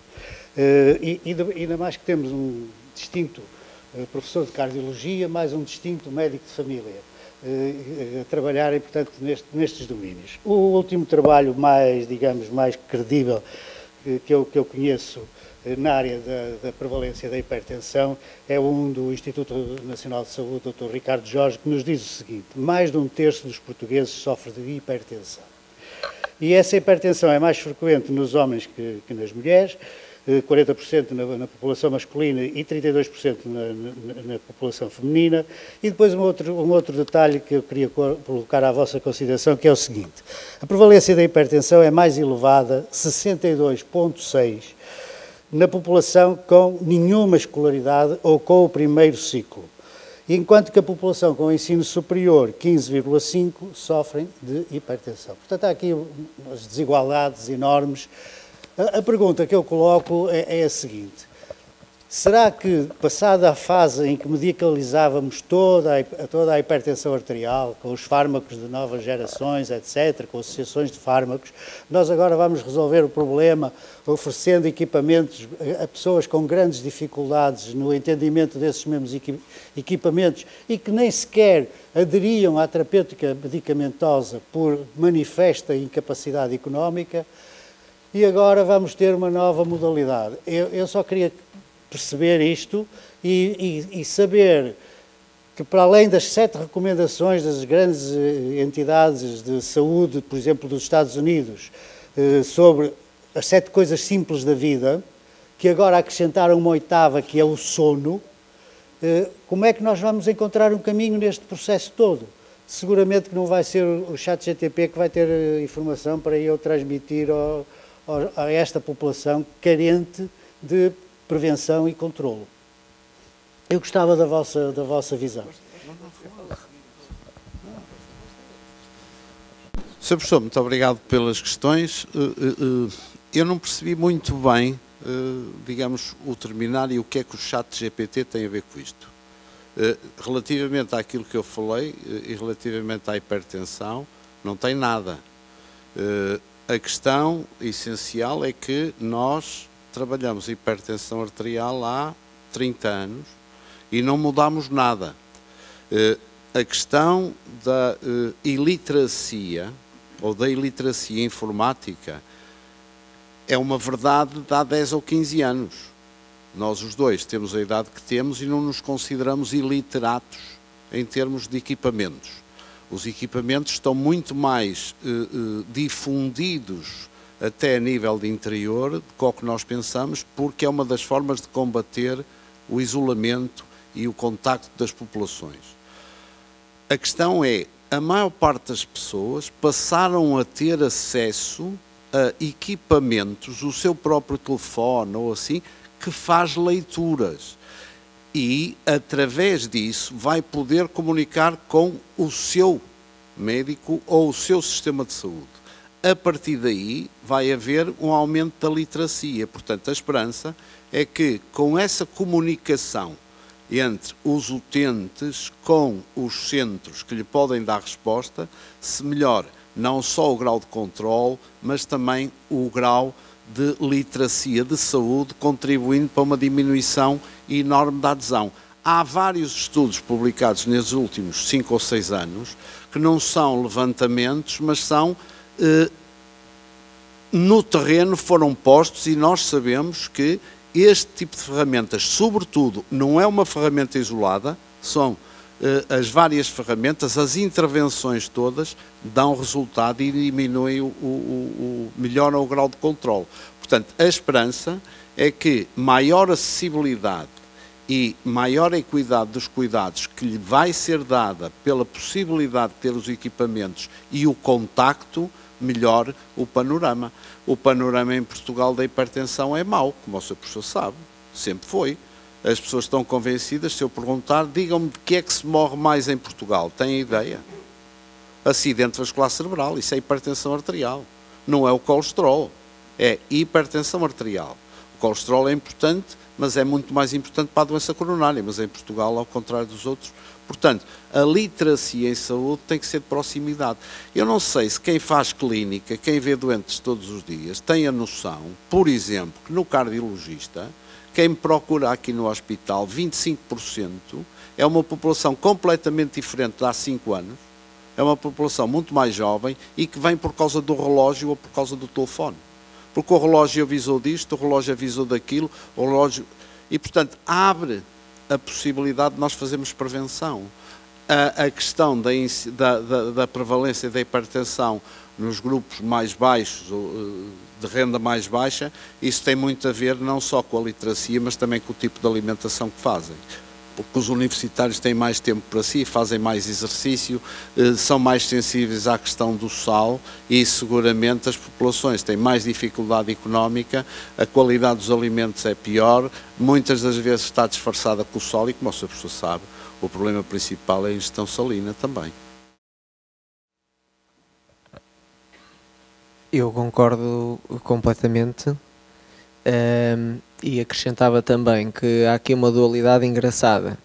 E ainda mais que temos um distinto professor de cardiologia, mais um distinto médico de família, a trabalharem, portanto, nestes domínios. O último trabalho mais, digamos, mais credível que eu conheço na área da prevalência da hipertensão é um do Instituto Nacional de Saúde, Dr. Ricardo Jorge, que nos diz o seguinte: mais de 1/3 dos portugueses sofre de hipertensão. E essa hipertensão é mais frequente nos homens que nas mulheres, 40% na população masculina e 32% na população feminina. E depois um outro detalhe que eu queria colocar à vossa consideração, que é o seguinte: a prevalência da hipertensão é mais elevada, 62,6%, na população com nenhuma escolaridade ou com o primeiro ciclo, enquanto que a população com ensino superior, 15,5%, sofrem de hipertensão. Portanto, há aqui umas desigualdades enormes. A pergunta que eu coloco é a seguinte: Será que, passada a fase em que medicalizávamos toda a hipertensão arterial, com os fármacos de novas gerações, etc., com associações de fármacos, nós agora vamos resolver o problema oferecendo equipamentos a pessoas com grandes dificuldades no entendimento desses mesmos equipamentos e que nem sequer aderiam à terapêutica medicamentosa por manifesta incapacidade económica, e agora vamos ter uma nova modalidade. Eu só queria perceber isto e saber que, para além das 7 recomendações das grandes entidades de saúde, por exemplo, dos Estados Unidos, sobre as 7 coisas simples da vida, que agora acrescentaram uma 8ª, que é o sono, como é que nós vamos encontrar um caminho neste processo todo? Seguramente que não vai ser o ChatGPT que vai ter informação para eu transmitir a esta população carente de prevenção e controlo. Eu gostava da vossa visão. Sr. Professor, muito obrigado pelas questões. Eu não percebi muito bem, digamos, o terminar e o que é que o ChatGPT tem a ver com isto. Relativamente àquilo que eu falei e relativamente à hipertensão, não tem nada. A questão essencial é que nós trabalhamos hipertensão arterial há 30 anos e não mudamos nada. A questão da iliteracia ou da iliteracia informática é uma verdade de há 10 ou 15 anos. Nós os dois temos a idade que temos e não nos consideramos iliteratos em termos de equipamentos. Os equipamentos estão muito mais difundidos até a nível de interior do que o que nós pensamos, porque é uma das formas de combater o isolamento e o contacto das populações. A questão é, a maior parte das pessoas passaram a ter acesso a equipamentos, o seu próprio telefone ou assim, que faz leituras. E, através disso, vai poder comunicar com o seu médico ou o seu sistema de saúde. A partir daí, vai haver um aumento da literacia. Portanto, a esperança é que, com essa comunicação entre os utentes com os centros que lhe podem dar resposta, se melhore não só o grau de controle, mas também o grau de literacia de saúde, contribuindo para uma diminuição enorme da adesão. Há vários estudos publicados nesses últimos 5 ou 6 anos que não são levantamentos, mas são no terreno foram postos, e nós sabemos que este tipo de ferramentas, sobretudo, não é uma ferramenta isolada, são as várias ferramentas, as intervenções todas dão resultado e diminuem melhoram o grau de controle. Portanto, a esperança é que maior acessibilidade e maior equidade dos cuidados que lhe vai ser dada pela possibilidade de ter os equipamentos e o contacto, melhore o panorama. O panorama em Portugal da hipertensão é mau, como o Sr. Professor sabe, sempre foi. As pessoas estão convencidas, se eu perguntar, digam-me de que é que se morre mais em Portugal. Têm ideia? Acidente vascular cerebral, isso é hipertensão arterial. Não é o colesterol, é hipertensão arterial. O colesterol é importante, mas é muito mais importante para a doença coronária, mas em Portugal, ao contrário dos outros. Portanto, a literacia em saúde tem que ser de proximidade. Eu não sei se quem faz clínica, quem vê doentes todos os dias, tem a noção, por exemplo, que no cardiologista, quem me procura aqui no hospital, 25%, é uma população completamente diferente de há 5 anos, é uma população muito mais jovem e que vem por causa do relógio ou por causa do telefone. Porque o relógio avisou disto, o relógio avisou daquilo, o relógio... E, portanto, abre a possibilidade de nós fazermos prevenção. A questão da prevalência da hipertensão nos grupos mais baixos, de renda mais baixa, isso tem muito a ver não só com a literacia, mas também com o tipo de alimentação que fazem. Porque os universitários têm mais tempo para si, fazem mais exercício, são mais sensíveis à questão do sal e seguramente as populações têm mais dificuldade económica, a qualidade dos alimentos é pior, muitas das vezes está disfarçada com o sal e, como o Sr. Professor sabe, o problema principal é a ingestão salina também. Eu concordo completamente E acrescentava também que há aqui uma dualidade engraçada.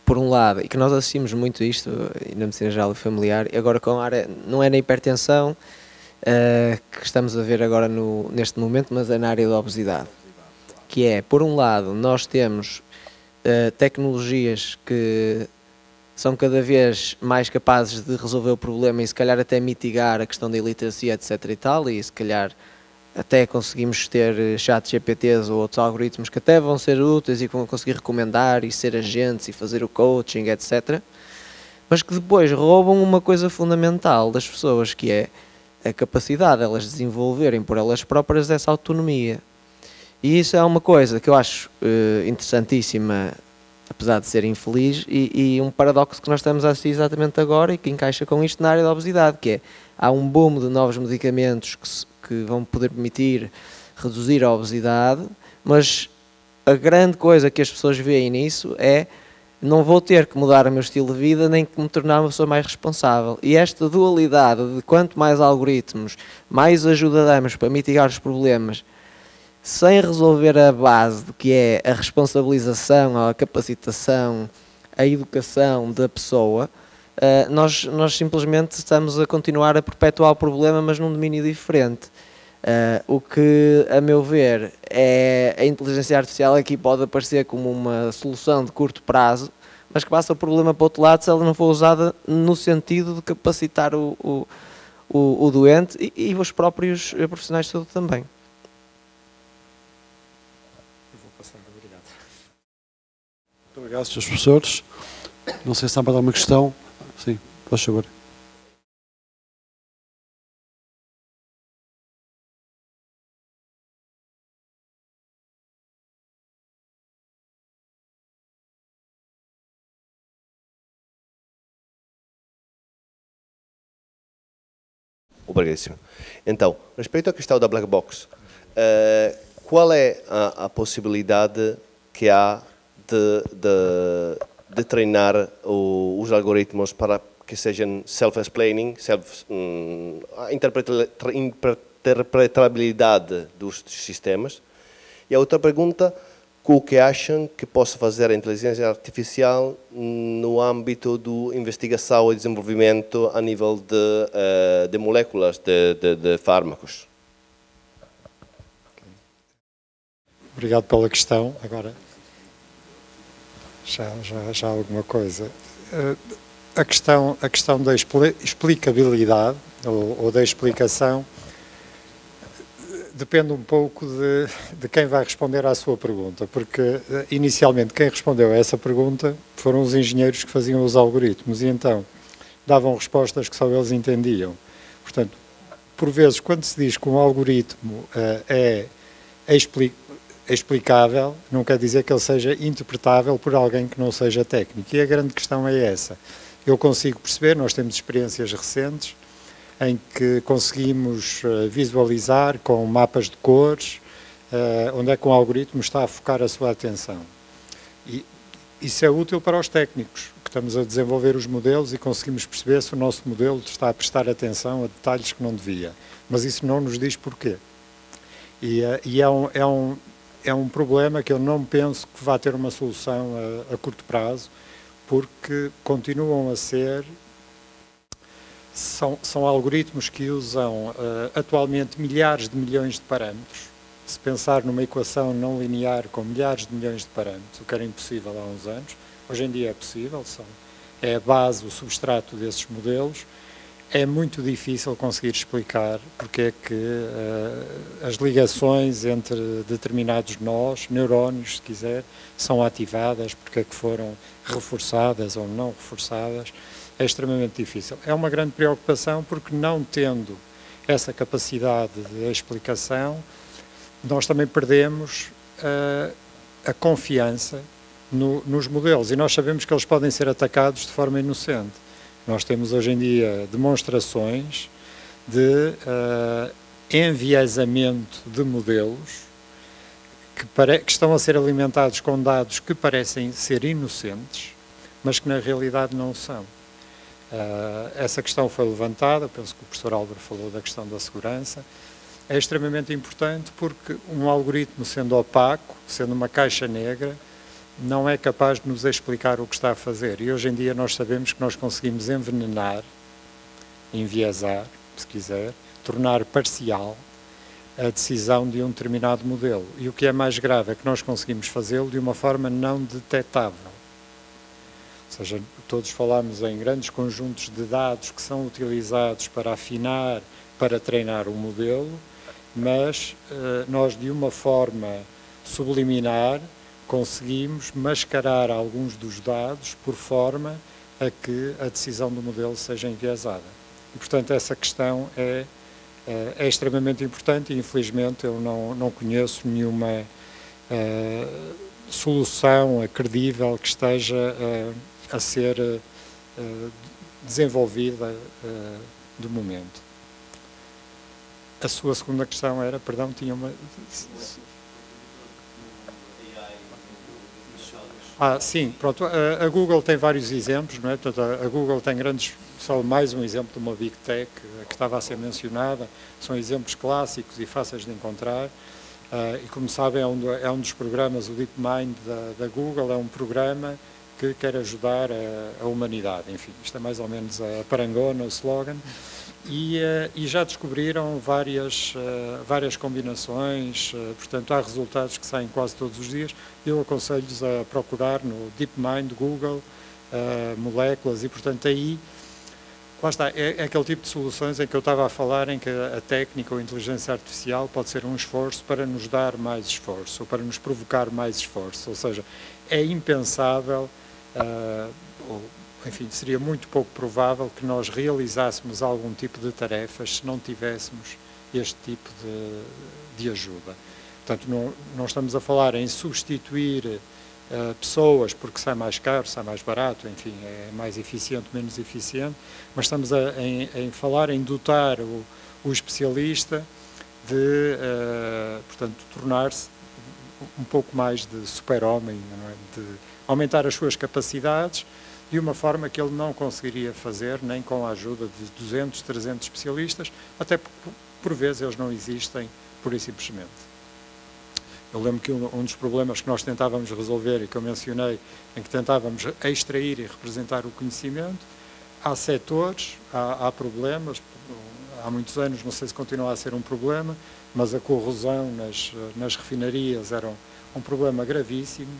Por um lado, e que nós assistimos muito isto na medicina geral e familiar, e agora com a área, não é na hipertensão que estamos a ver agora neste momento, mas é na área da obesidade. Que é, por um lado, nós temos tecnologias que são cada vez mais capazes de resolver o problema e se calhar até mitigar a questão da iliteracia, etc. e tal, e se calhar até conseguimos ter chat GPTs ou outros algoritmos que até vão ser úteis e que vão conseguir recomendar e ser agentes e fazer o coaching, etc. Mas que depois roubam uma coisa fundamental das pessoas, que é a capacidade de elas desenvolverem por elas próprias essa autonomia. E isso é uma coisa que eu acho interessantíssima, apesar de ser infeliz, e um paradoxo que nós estamos a assistir exatamente agora e que encaixa com isto na área da obesidade, que é, há um boom de novos medicamentos que vão poder permitir reduzir a obesidade, mas a grande coisa que as pessoas veem nisso é: não vou ter que mudar o meu estilo de vida nem que me tornar uma pessoa mais responsável. E esta dualidade de quanto mais algoritmos, mais ajuda damos para mitigar os problemas, sem resolver a base, que é a responsabilização, a capacitação, a educação da pessoa, nós simplesmente estamos a continuar a perpetuar o problema, mas num domínio diferente. O que, a meu ver, a inteligência artificial aqui pode aparecer como uma solução de curto prazo, mas que passa o problema para o outro lado se ela não for usada no sentido de capacitar o doente e os próprios profissionais de saúde também. Muito obrigado, Srs. Professores. Não sei se há mais alguma questão. Sim, faz favor. Obrigadíssimo. Então, respeito à questão da black box, qual é a possibilidade que há de treinar os algoritmos para que sejam self-explaining, a interpretabilidade dos sistemas? E a outra pergunta, o que acham que possa fazer a inteligência artificial no âmbito da investigação e desenvolvimento a nível de moléculas, de fármacos? Obrigado pela questão. Agora, já alguma coisa. A questão da explicabilidade ou da explicação depende um pouco de quem vai responder à sua pergunta, porque inicialmente quem respondeu a essa pergunta foram os engenheiros que faziam os algoritmos e então davam respostas que só eles entendiam. Portanto, por vezes, quando se diz que um algoritmo é explicável, não quer dizer que ele seja interpretável por alguém que não seja técnico. E a grande questão é essa. Eu consigo perceber, nós temos experiências recentes em que conseguimos visualizar com mapas de cores onde é que um algoritmo está a focar a sua atenção. E isso é útil para os técnicos, que estamos a desenvolver os modelos e conseguimos perceber se o nosso modelo está a prestar atenção a detalhes que não devia. Mas isso não nos diz porquê. E é um problema que eu não penso que vá ter uma solução a curto prazo, porque continuam a ser... São algoritmos que usam atualmente milhares de milhões de parâmetros. Se pensar numa equação não linear com milhares de milhões de parâmetros, o que era impossível há uns anos, hoje em dia é possível, é a base, o substrato desses modelos. É muito difícil conseguir explicar porque é que as ligações entre determinados nós, neurónios, se quiser, são ativadas, porque é que foram reforçadas ou não reforçadas. É extremamente difícil. É uma grande preocupação porque, não tendo essa capacidade de explicação, nós também perdemos a confiança nos modelos e nós sabemos que eles podem ser atacados de forma inocente. Nós temos hoje em dia demonstrações de enviesamento de modelos que estão a ser alimentados com dados que parecem ser inocentes, mas que na realidade não são. Essa questão foi levantada, penso que o professor Álvaro falou da questão da segurança, é extremamente importante porque um algoritmo, sendo opaco, sendo uma caixa negra, não é capaz de nos explicar o que está a fazer. E hoje em dia nós sabemos que nós conseguimos envenenar, enviesar, se quiser, tornar parcial a decisão de um determinado modelo. E o que é mais grave é que nós conseguimos fazê-lo de uma forma não detetável. Ou seja, todos falamos em grandes conjuntos de dados que são utilizados para afinar, para treinar o modelo, mas nós, de uma forma subliminar, conseguimos mascarar alguns dos dados por forma a que a decisão do modelo seja enviesada. E, portanto, essa questão é extremamente importante e, infelizmente, eu não conheço nenhuma solução credível que esteja a ser desenvolvida de momento. A sua segunda questão era, perdão, tinha uma... sim, pronto, a Google tem vários exemplos, não é? Portanto, a Google tem grandes, só mais um exemplo de uma Big Tech que estava a ser mencionada, são exemplos clássicos e fáceis de encontrar, e como sabem é um dos programas, o DeepMind da Google, é um programa que quer ajudar a humanidade, enfim, isto é mais ou menos a parangona, o slogan, e já descobriram várias combinações, portanto há resultados que saem quase todos os dias. Eu aconselho-lhes a procurar no DeepMind, Google, moléculas, e portanto aí, lá está, é aquele tipo de soluções em que eu estava a falar, em que a técnica ou a inteligência artificial pode ser um esforço para nos dar mais esforço, ou para nos provocar mais esforço, ou seja, é impensável, enfim, seria muito pouco provável que nós realizássemos algum tipo de tarefas se não tivéssemos este tipo de ajuda. Portanto, não estamos a falar em substituir pessoas porque sai mais caro, sai mais barato, enfim, é mais eficiente, menos eficiente, mas estamos em falar em dotar o especialista de, portanto, tornar-se um pouco mais de super-homem, de aumentar as suas capacidades de uma forma que ele não conseguiria fazer nem com a ajuda de 200, 300 especialistas, até porque, por vezes, eles não existem pura e simplesmente. Eu lembro que um dos problemas que nós tentávamos resolver e que eu mencionei, em que tentávamos extrair e representar o conhecimento, há setores, há problemas, há muitos anos, não sei se continua a ser um problema, mas a corrosão nas refinarias era um problema gravíssimo,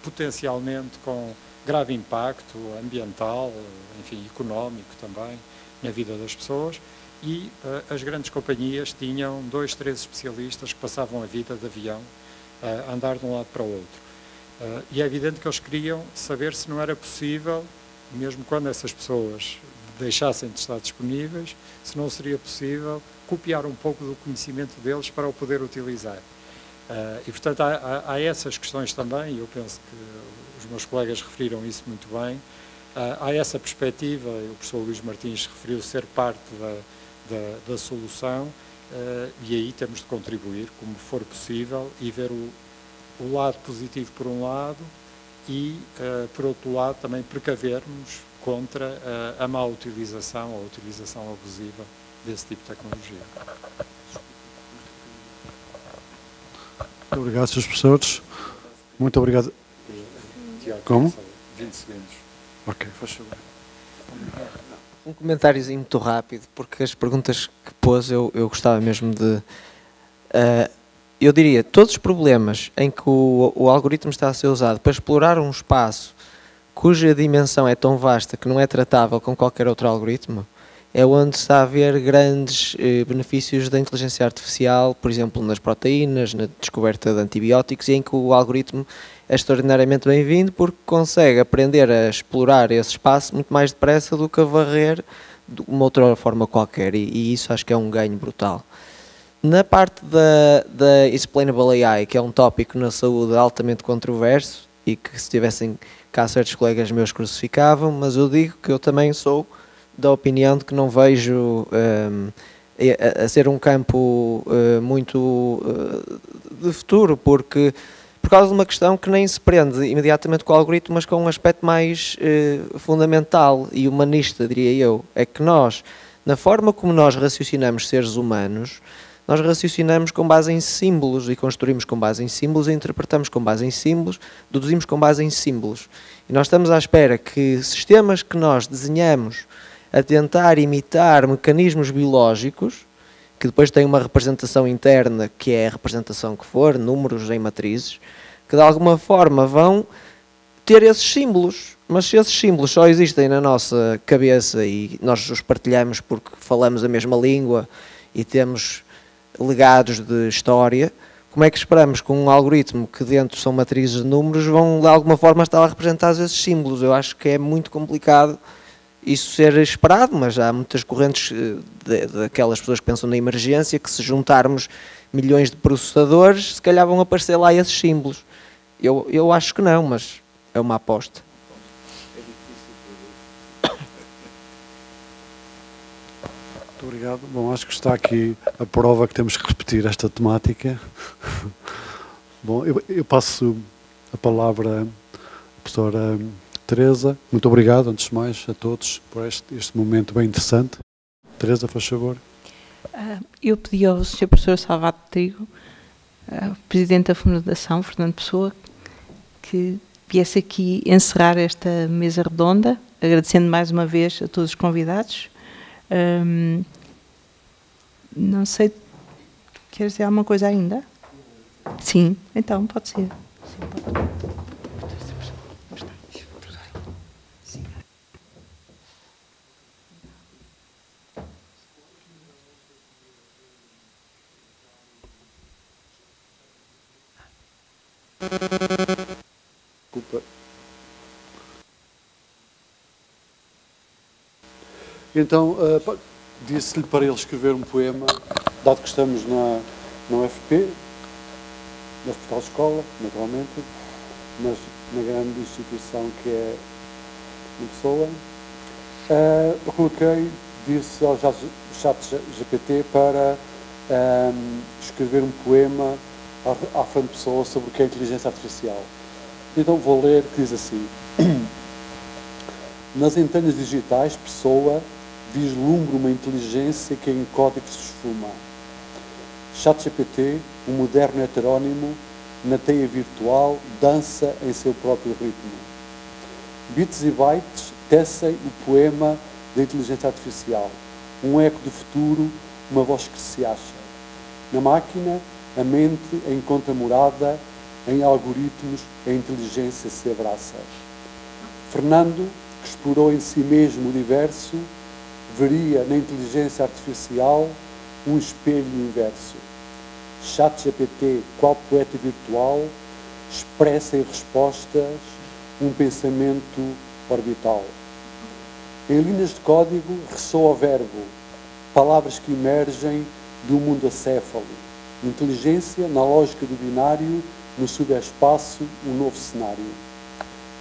potencialmente com grave impacto ambiental, enfim, económico também, na vida das pessoas, e as grandes companhias tinham 2, 3 especialistas que passavam a vida de avião a andar de um lado para o outro. E é evidente que eles queriam saber se não era possível, mesmo quando essas pessoas deixassem de estar disponíveis, se não seria possível copiar um pouco do conhecimento deles para o poder utilizar. E, portanto, há essas questões também, e eu penso que os meus colegas referiram isso muito bem. Há essa perspectiva, o professor Luís Martins referiu ser parte da solução, e aí temos de contribuir, como for possível, e ver o lado positivo por um lado e, por outro lado, também precavermos contra a má utilização ou a utilização abusiva desse tipo de tecnologia. Muito obrigado, Srs. Professores. Muito obrigado. Como? 20 segundos. Ok, faz favor. Um comentáriozinho muito rápido, porque as perguntas que pôs eu gostava mesmo de... eu diria, todos os problemas em que o algoritmo está a ser usado para explorar um espaço cuja dimensão é tão vasta que não é tratável com qualquer outro algoritmo, é onde está a haver grandes benefícios da inteligência artificial, por exemplo, nas proteínas, na descoberta de antibióticos, e em que o algoritmo é extraordinariamente bem-vindo porque consegue aprender a explorar esse espaço muito mais depressa do que a varrer de uma outra forma qualquer, e isso acho que é um ganho brutal. Na parte da Explainable AI, que é um tópico na saúde altamente controverso, e que se tivessem cá certos colegas meus crucificavam, mas eu digo que eu também sou da opinião de que não vejo a ser um campo muito de futuro, porque por causa de uma questão que nem se prende imediatamente com o algoritmo, mas com um aspecto mais fundamental e humanista, diria eu, é que nós, na forma como nós raciocinamos seres humanos, nós raciocinamos com base em símbolos e construímos com base em símbolos e interpretamos com base em símbolos, deduzimos com base em símbolos. E nós estamos à espera que sistemas que nós desenhamos a tentar imitar mecanismos biológicos, que depois têm uma representação interna, que é a representação que for, números em matrizes, que de alguma forma vão ter esses símbolos. Mas se esses símbolos só existem na nossa cabeça e nós os partilhamos porque falamos a mesma língua e temos legados de história, como é que esperamos que um algoritmo que dentro são matrizes de números vão de alguma forma estar a representar esses símbolos? Eu acho que é muito complicado isso ser esperado, mas há muitas correntes daquelas pessoas que pensam na emergência, que se juntarmos milhões de processadores, se calhar vão aparecer lá esses símbolos. Eu acho que não, mas é uma aposta. Muito obrigado. Bom, acho que está aqui a prova que temos que repetir esta temática. Bom, eu passo a palavra à professora Teresa. Muito obrigado, antes de mais, a todos por este momento bem interessante. Teresa, faz favor. Eu pedi ao Sr. Professor Salvato Trigo, Presidente da Fundação, Fernando Pessoa, que viesse aqui encerrar esta mesa redonda, agradecendo mais uma vez a todos os convidados. Não sei, queres dizer alguma coisa ainda? Sim, então pode ser. Sim, pode. Desculpa. Então, disse-lhe para ele escrever um poema, dado que estamos na UFP, na Hospital Escola, naturalmente, mas na grande instituição que é uma pessoa. Eu coloquei, disse ao chat GPT para escrever um poema à Fernando Pessoa sobre o que é inteligência artificial. Então vou ler, que diz assim: nas entranhas digitais, Pessoa vislumbra uma inteligência que em códigos se esfuma. ChatGPT, um moderno heterónimo, na teia virtual, dança em seu próprio ritmo. Bits e bytes tecem o poema da inteligência artificial, um eco do futuro, uma voz que se acha. Na máquina, a mente encontra morada, em algoritmos a inteligência se abraça. Fernando, que explorou em si mesmo o universo, veria na inteligência artificial um espelho inverso. ChatGPT, qual poeta virtual, expressa em respostas um pensamento orbital. Em linhas de código ressoa o verbo, palavras que emergem do mundo acéfalo. Inteligência, na lógica do binário, no subespaço, um novo cenário.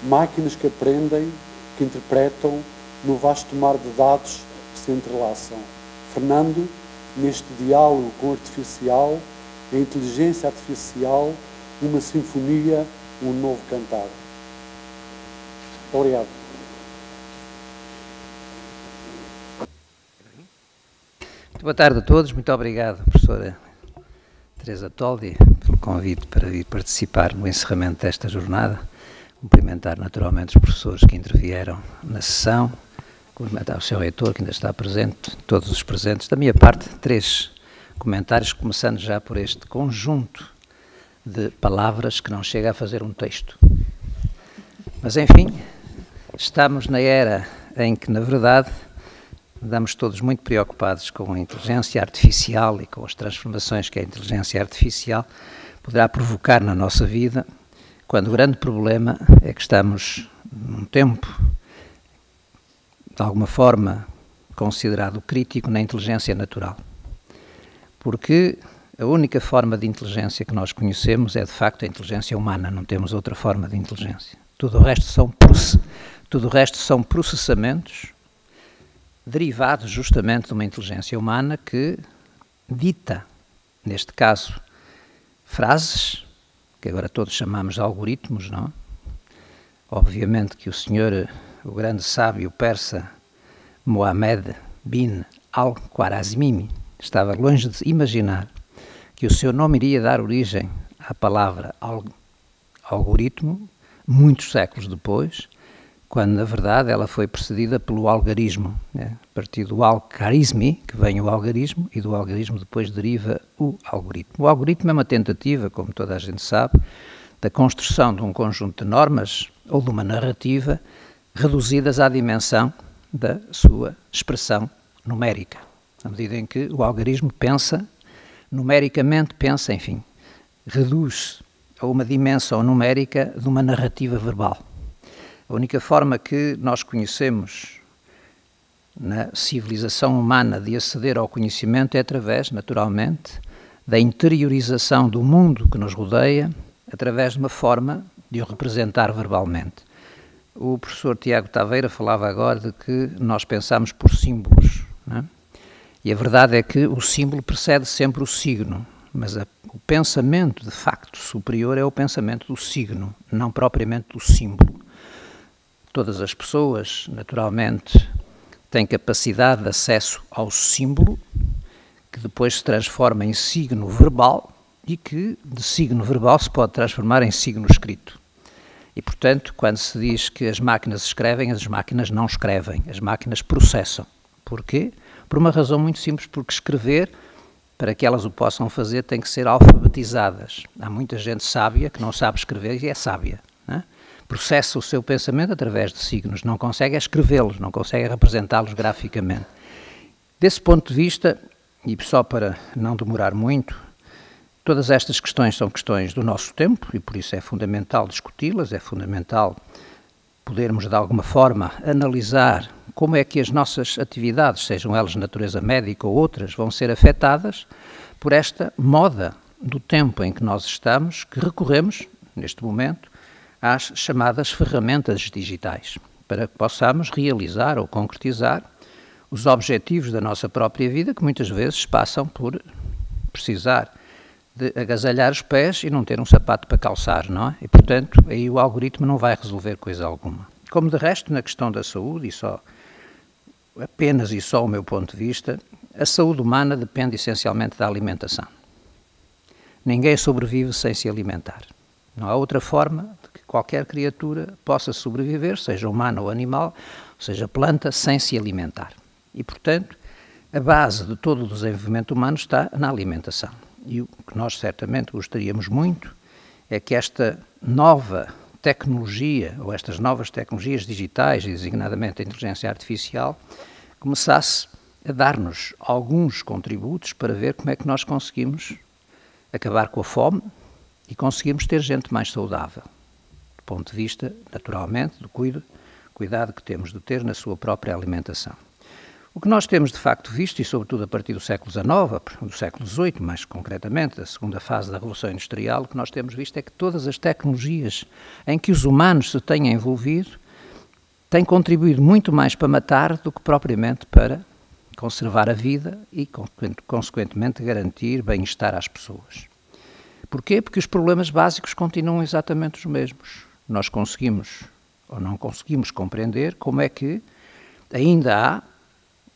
Máquinas que aprendem, que interpretam, no vasto mar de dados que se entrelaçam. Fernando, neste diálogo com o artificial, a inteligência artificial, uma sinfonia, um novo cantar. Obrigado. Muito boa tarde a todos. Muito obrigado, professora Teresa Toldi, pelo convite para vir participar no encerramento desta jornada. Cumprimentar naturalmente os professores que intervieram na sessão, cumprimentar o seu reitor que ainda está presente, todos os presentes. Da minha parte, 3 comentários, começando já por este conjunto de palavras que não chega a fazer um texto. Mas, enfim, estamos na era em que, na verdade, andamos todos muito preocupados com a inteligência artificial e com as transformações que a inteligência artificial poderá provocar na nossa vida, quando o grande problema é que estamos num tempo, de alguma forma, considerado crítico na inteligência natural. Porque a única forma de inteligência que nós conhecemos é, de facto, a inteligência humana, não temos outra forma de inteligência. Tudo o resto são processamentos derivados justamente de uma inteligência humana que dita, neste caso, frases, que agora todos chamamos de algoritmos, não? Obviamente que o grande sábio persa Mohammed bin al-Khwarazmi, estava longe de imaginar que o seu nome iria dar origem à palavra algoritmo muitos séculos depois, quando na verdade ela foi precedida pelo algarismo, né? A partir do algarismi, que vem o algarismo, e do algarismo depois deriva o algoritmo. O algoritmo é uma tentativa, como toda a gente sabe, da construção de um conjunto de normas ou de uma narrativa reduzidas à dimensão da sua expressão numérica, na medida em que o algarismo pensa, numericamente pensa, enfim, reduz a uma dimensão numérica de uma narrativa verbal. A única forma que nós conhecemos na civilização humana de aceder ao conhecimento é através, naturalmente, da interiorização do mundo que nos rodeia, através de uma forma de o representar verbalmente. O professor Tiago Taveira falava agora de que nós pensamos por símbolos, não é? E a verdade é que o símbolo precede sempre o signo, mas o pensamento, de facto, superior é o pensamento do signo, não propriamente do símbolo. Todas as pessoas, naturalmente, têm capacidade de acesso ao símbolo, que depois se transforma em signo verbal e que de signo verbal se pode transformar em signo escrito. E, portanto, quando se diz que as máquinas escrevem, as máquinas não escrevem, as máquinas processam. Porquê? Por uma razão muito simples, porque escrever, para que elas o possam fazer, tem que ser alfabetizadas. Há muita gente sábia que não sabe escrever e é sábia, não é? Processa o seu pensamento através de signos, não consegue escrevê-los, não consegue representá-los graficamente. Desse ponto de vista, e só para não demorar muito, todas estas questões são questões do nosso tempo e por isso é fundamental discuti-las, é fundamental podermos de alguma forma analisar como é que as nossas atividades, sejam elas de natureza médica ou outras, vão ser afetadas por esta moda do tempo em que nós estamos, que recorremos, neste momento, às chamadas ferramentas digitais, para que possamos realizar ou concretizar os objetivos da nossa própria vida, que muitas vezes passam por precisar de agasalhar os pés e não ter um sapato para calçar, não é? E, portanto, aí o algoritmo não vai resolver coisa alguma. Como de resto, na questão da saúde, apenas e só o meu ponto de vista, a saúde humana depende essencialmente da alimentação. Ninguém sobrevive sem se alimentar. Não há outra forma de que qualquer criatura possa sobreviver, seja humana ou animal, seja planta, sem se alimentar. E, portanto, a base de todo o desenvolvimento humano está na alimentação. E o que nós certamente gostaríamos muito é que esta nova tecnologia, ou estas novas tecnologias digitais, e designadamente a inteligência artificial, começasse a dar-nos alguns contributos para ver como é que nós conseguimos acabar com a fome e conseguimos ter gente mais saudável, do ponto de vista, naturalmente, do cuidado que temos de ter na sua própria alimentação. O que nós temos de facto visto, e sobretudo a partir do século XIX, do século XVIII, mais concretamente, da segunda fase da Revolução Industrial, o que nós temos visto é que todas as tecnologias em que os humanos se têm envolvido têm contribuído muito mais para matar do que propriamente para conservar a vida e, consequentemente, garantir bem-estar às pessoas. Porquê? Porque os problemas básicos continuam exatamente os mesmos. Nós conseguimos, ou não conseguimos compreender como é que ainda há,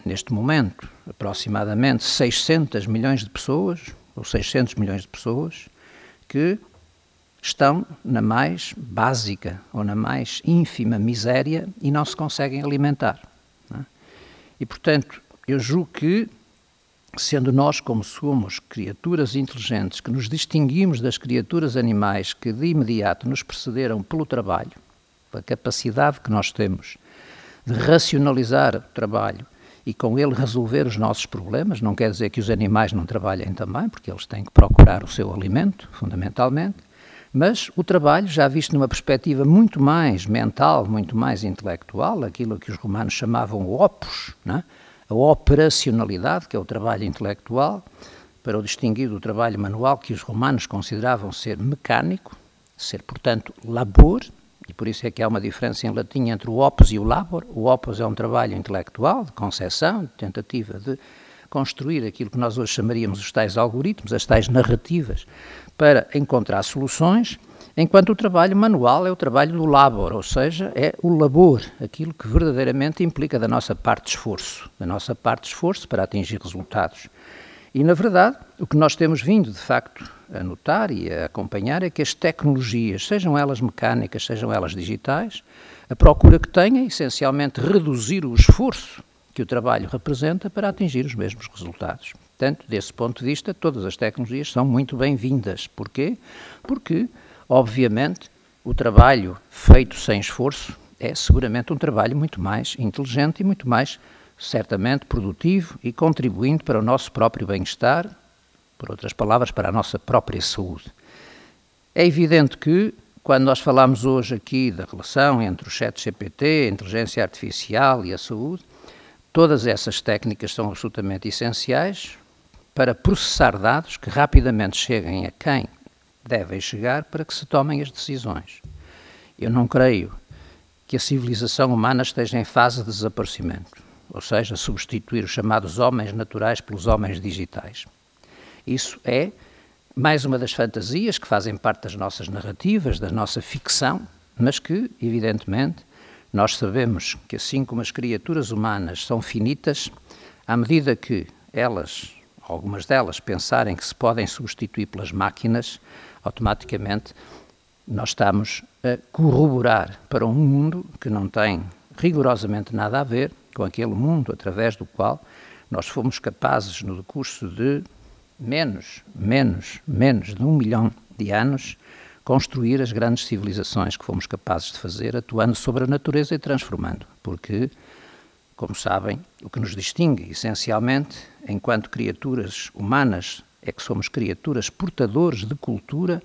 neste momento, aproximadamente 600 milhões de pessoas, ou 600 milhões de pessoas, que estão na mais básica ou na mais ínfima miséria e não se conseguem alimentar, não é? E, portanto, eu julgo que, sendo nós como somos criaturas inteligentes, que nos distinguimos das criaturas animais que de imediato nos precederam pelo trabalho, pela capacidade que nós temos de racionalizar o trabalho e com ele resolver os nossos problemas, não quer dizer que os animais não trabalhem também, porque eles têm que procurar o seu alimento, fundamentalmente, mas o trabalho, já visto numa perspectiva muito mais mental, muito mais intelectual, aquilo que os romanos chamavam o opus, não é? A operacionalidade, que é o trabalho intelectual, para o distinguir do trabalho manual, que os romanos consideravam ser mecânico, ser, portanto, labor, e por isso é que há uma diferença em latim entre o opus e o labor. O opus é um trabalho intelectual, de concepção, de tentativa de construir aquilo que nós hoje chamaríamos os tais algoritmos, as tais narrativas, para encontrar soluções, enquanto o trabalho manual é o trabalho do labor, ou seja, é o labor, aquilo que verdadeiramente implica da nossa parte de esforço para atingir resultados. E, na verdade, o que nós temos vindo, de facto, a notar e a acompanhar é que as tecnologias, sejam elas mecânicas, sejam elas digitais, a procura que têm é, essencialmente, reduzir o esforço que o trabalho representa para atingir os mesmos resultados. Portanto, desse ponto de vista, todas as tecnologias são muito bem-vindas. Porquê? Porque, obviamente, o trabalho feito sem esforço é seguramente um trabalho muito mais inteligente e muito mais, certamente, produtivo e contribuindo para o nosso próprio bem-estar, por outras palavras, para a nossa própria saúde. É evidente que, quando nós falamos hoje aqui da relação entre o ChatGPT, a inteligência artificial e a saúde, todas essas técnicas são absolutamente essenciais para processar dados que rapidamente cheguem a quem devem chegar para que se tomem as decisões. Eu não creio que a civilização humana esteja em fase de desaparecimento, ou seja, substituir os chamados homens naturais pelos homens digitais. Isso é mais uma das fantasias que fazem parte das nossas narrativas, da nossa ficção, mas que, evidentemente, nós sabemos que assim como as criaturas humanas são finitas, à medida que elas, algumas delas, pensarem que se podem substituir pelas máquinas, automaticamente nós estamos a corroborar para um mundo que não tem rigorosamente nada a ver com aquele mundo através do qual nós fomos capazes, no decurso de menos de 1 milhão de anos, construir as grandes civilizações que fomos capazes de fazer, atuando sobre a natureza e transformando. Porque, como sabem, o que nos distingue, essencialmente, enquanto criaturas humanas, é que somos criaturas portadores de cultura,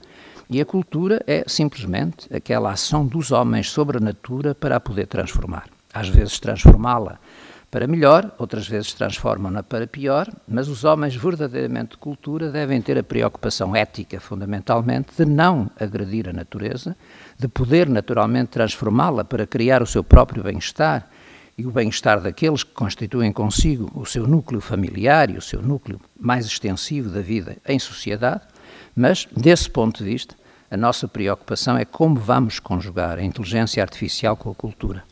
e a cultura é simplesmente aquela ação dos homens sobre a natura para a poder transformar. Às vezes transformá-la para melhor, outras vezes transformam-na para pior, mas os homens verdadeiramente de cultura devem ter a preocupação ética, fundamentalmente, de não agredir a natureza, de poder naturalmente transformá-la para criar o seu próprio bem-estar e o bem-estar daqueles que constituem consigo o seu núcleo familiar e o seu núcleo mais extensivo da vida em sociedade, mas, desse ponto de vista, a nossa preocupação é como vamos conjugar a inteligência artificial com a cultura.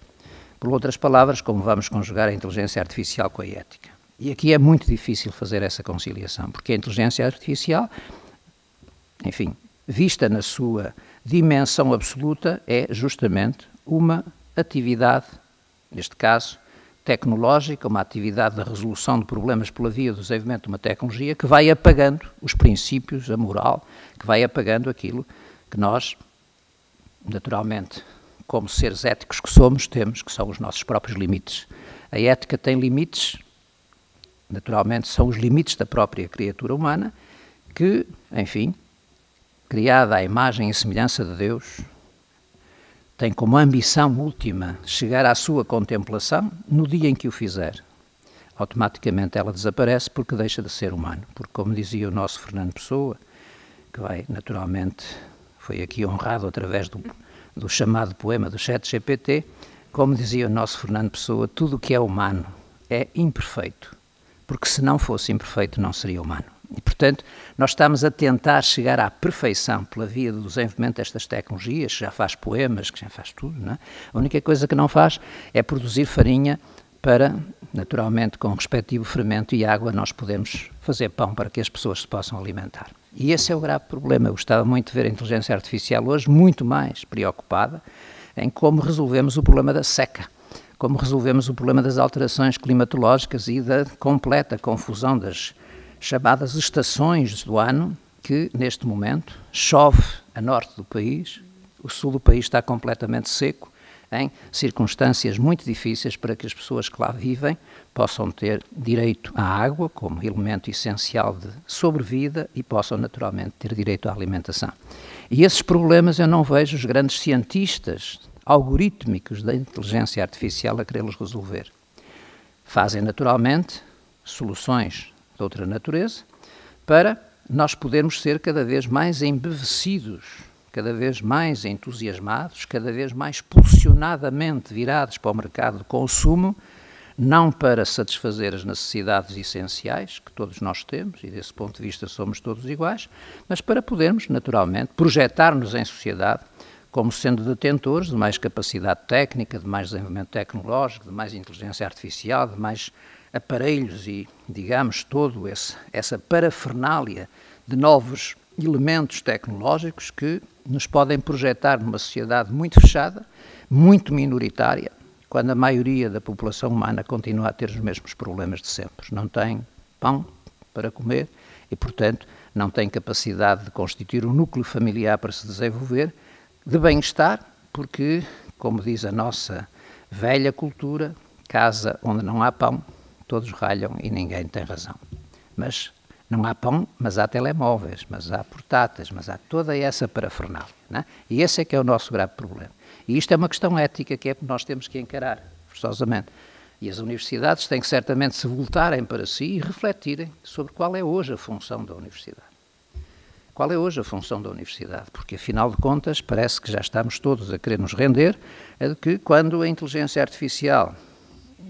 Por outras palavras, como vamos conjugar a inteligência artificial com a ética. E aqui é muito difícil fazer essa conciliação, porque a inteligência artificial, enfim, vista na sua dimensão absoluta, é justamente uma atividade, neste caso, tecnológica, uma atividade da resolução de problemas pela via do desenvolvimento de uma tecnologia que vai apagando os princípios, a moral, que vai apagando aquilo que nós, naturalmente, como seres éticos que somos, temos, que são os nossos próprios limites. A ética tem limites, naturalmente são os limites da própria criatura humana, que, enfim, criada à imagem e semelhança de Deus, tem como ambição última chegar à sua contemplação no dia em que o fizer. Automaticamente ela desaparece porque deixa de ser humano. Porque, como dizia o nosso Fernando Pessoa, que vai, naturalmente, foi aqui honrado através do chamado poema do ChatGPT, como dizia o nosso Fernando Pessoa, tudo o que é humano é imperfeito, porque se não fosse imperfeito não seria humano. E, portanto, nós estamos a tentar chegar à perfeição pela via do desenvolvimento destas tecnologias, que já faz poemas, que já faz tudo, não é? A única coisa que não faz é produzir farinha para, naturalmente, com o respectivo fermento e água, nós podemos fazer pão para que as pessoas se possam alimentar. E esse é o grave problema. Eu gostava muito de ver a inteligência artificial hoje muito mais preocupada em como resolvemos o problema da seca, como resolvemos o problema das alterações climatológicas e da completa confusão das chamadas estações do ano, que neste momento chove a norte do país, o sul do país está completamente seco, em circunstâncias muito difíceis para que as pessoas que lá vivem possam ter direito à água como elemento essencial de sobrevida e possam naturalmente ter direito à alimentação. E esses problemas eu não vejo os grandes cientistas algorítmicos da inteligência artificial a querê-los resolver. Fazem naturalmente soluções de outra natureza para nós podermos ser cada vez mais embevecidos, cada vez mais entusiasmados, cada vez mais pulsionadamente virados para o mercado de consumo, não para satisfazer as necessidades essenciais que todos nós temos, e desse ponto de vista somos todos iguais, mas para podermos, naturalmente, projetar-nos em sociedade como sendo detentores de mais capacidade técnica, de mais desenvolvimento tecnológico, de mais inteligência artificial, de mais aparelhos e, digamos, todo essa parafernália de novos elementos tecnológicos que nos podem projetar numa sociedade muito fechada, muito minoritária, quando a maioria da população humana continua a ter os mesmos problemas de sempre. Não tem pão para comer e, portanto, não tem capacidade de constituir um núcleo familiar para se desenvolver, de bem-estar, porque, como diz a nossa velha cultura, casa onde não há pão, todos ralham e ninguém tem razão. Mas não há pão, mas há telemóveis, mas há portáteis, mas há toda essa parafernália, não é? E esse é que é o nosso grave problema. E isto é uma questão ética que nós temos que encarar, forçosamente. E as universidades têm que certamente se voltarem para si e refletirem sobre qual é hoje a função da universidade. Qual é hoje a função da universidade? Porque, afinal de contas, parece que já estamos todos a querer nos render a de que, quando a inteligência artificial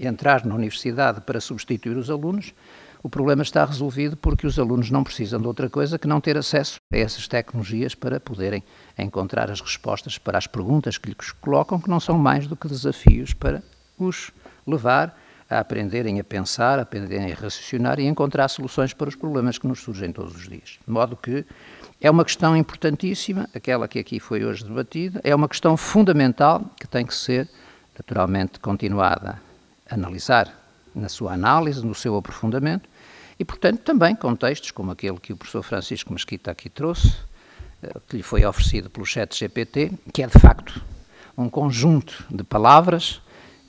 entrar na universidade para substituir os alunos, o problema está resolvido porque os alunos não precisam de outra coisa que não ter acesso a essas tecnologias para poderem encontrar as respostas para as perguntas que lhes colocam, que não são mais do que desafios para os levar a aprenderem a pensar, a aprenderem a raciocinar e a encontrar soluções para os problemas que nos surgem todos os dias. De modo que é uma questão importantíssima, aquela que aqui foi hoje debatida, é uma questão fundamental que tem que ser, naturalmente, continuada a analisar na sua análise, no seu aprofundamento, e, portanto, também contextos como aquele que o professor Francisco Mesquita aqui trouxe, que lhe foi oferecido pelo ChatGPT, que é, de facto, um conjunto de palavras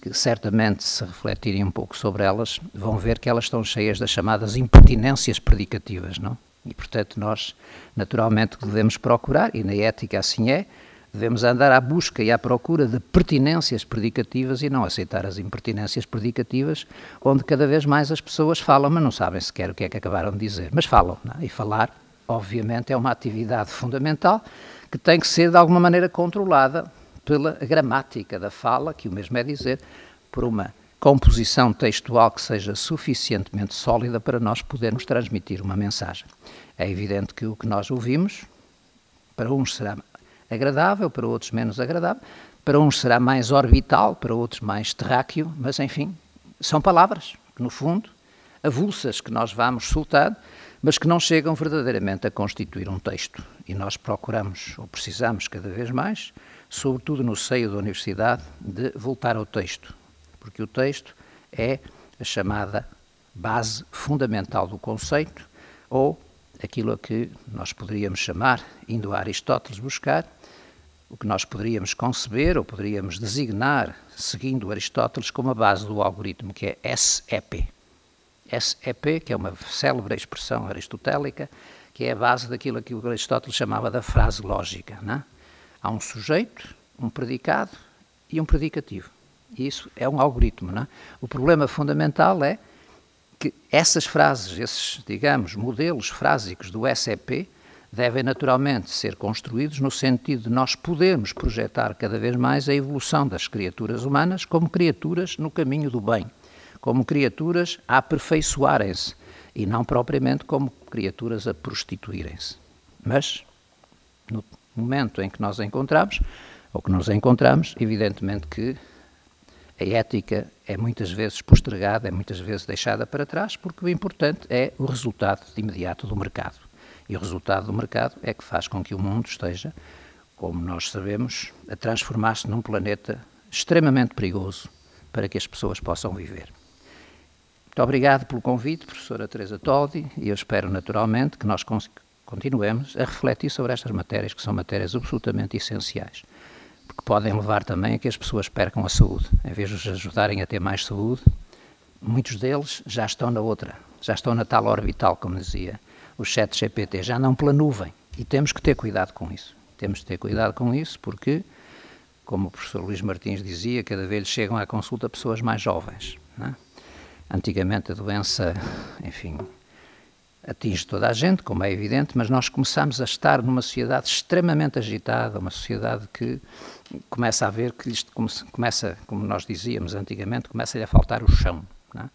que, certamente, se refletirem um pouco sobre elas, vão ver que elas estão cheias das chamadas impertinências predicativas, não? E, portanto, nós, naturalmente, devemos procurar, e na ética assim é, devemos andar à busca e à procura de pertinências predicativas e não aceitar as impertinências predicativas, onde cada vez mais as pessoas falam, mas não sabem sequer o que é que acabaram de dizer. Mas falam, não é? E falar, obviamente, é uma atividade fundamental que tem que ser, de alguma maneira, controlada pela gramática da fala, que o mesmo é dizer, por uma composição textual que seja suficientemente sólida para nós podermos transmitir uma mensagem. É evidente que o que nós ouvimos, para uns será agradável, para outros menos agradável, para uns será mais orbital, para outros mais terráqueo, mas, enfim, são palavras que, no fundo, avulsas que nós vamos soltar, mas que não chegam verdadeiramente a constituir um texto. E nós procuramos, ou precisamos cada vez mais, sobretudo no seio da universidade, de voltar ao texto, porque o texto é a chamada base fundamental do conceito, ou aquilo a que nós poderíamos chamar, indo a Aristóteles buscar, o que nós poderíamos conceber ou poderíamos designar, seguindo Aristóteles, como a base do algoritmo, que é SEP. SEP, que é uma célebre expressão aristotélica, que é a base daquilo a que o Aristóteles chamava da frase lógica, não é? Há um sujeito, um predicado e um predicativo. E isso é um algoritmo, não é? O problema fundamental é que essas frases, esses, digamos, modelos frásicos do SEP, devem naturalmente ser construídos no sentido de nós podermos projetar cada vez mais a evolução das criaturas humanas como criaturas no caminho do bem, como criaturas a aperfeiçoarem-se e não propriamente como criaturas a prostituírem-se. Mas, no momento em que nós encontramos, ou que nos encontramos, evidentemente que a ética é muitas vezes postergada, é muitas vezes deixada para trás, porque o importante é o resultado de imediato do mercado. E o resultado do mercado é que faz com que o mundo esteja, como nós sabemos, a transformar-se num planeta extremamente perigoso para que as pessoas possam viver. Muito obrigado pelo convite, professora Teresa Toldi, e eu espero naturalmente que nós continuemos a refletir sobre estas matérias, que são matérias absolutamente essenciais, porque podem levar também a que as pessoas percam a saúde. Em vez de os ajudarem a ter mais saúde, muitos deles já estão na outra, já estão na tal orbital, como dizia o ChatGPT, já não pela nuvem. E temos que ter cuidado com isso. Temos que ter cuidado com isso porque, como o professor Luís Martins dizia, cada vez chegam à consulta pessoas mais jovens, não é? Antigamente a doença, enfim, atinge toda a gente, como é evidente, mas nós começamos a estar numa sociedade extremamente agitada, uma sociedade que começa a ver que isto começa, como nós dizíamos antigamente, começa-lhe a faltar o chão, não é?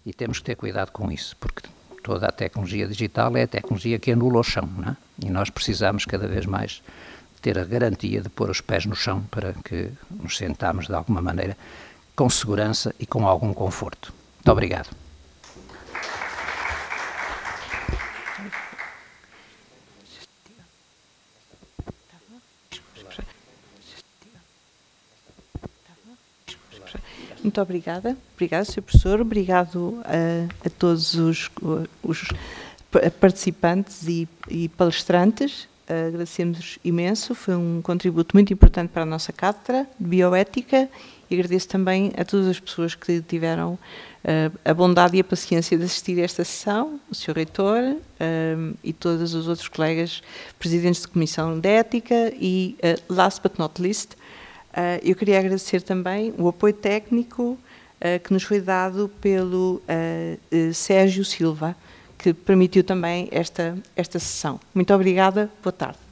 E temos que ter cuidado com isso, porque toda a tecnologia digital é a tecnologia que anula o chão, não é? E nós precisamos cada vez mais ter a garantia de pôr os pés no chão para que nos sentamos de alguma maneira com segurança e com algum conforto. Muito obrigado. Muito obrigada. Obrigada, Sr. Professor. Obrigado a todos os participantes e palestrantes. Agradecemos imenso. Foi um contributo muito importante para a nossa cátedra de bioética e agradeço também a todas as pessoas que tiveram a bondade e a paciência de assistir a esta sessão, o Sr. Reitor e todos os outros colegas presidentes de Comissão de Ética e, last but not least, eu queria agradecer também o apoio técnico que nos foi dado pelo Sérgio Silva, que permitiu também esta sessão. Muito obrigada, boa tarde.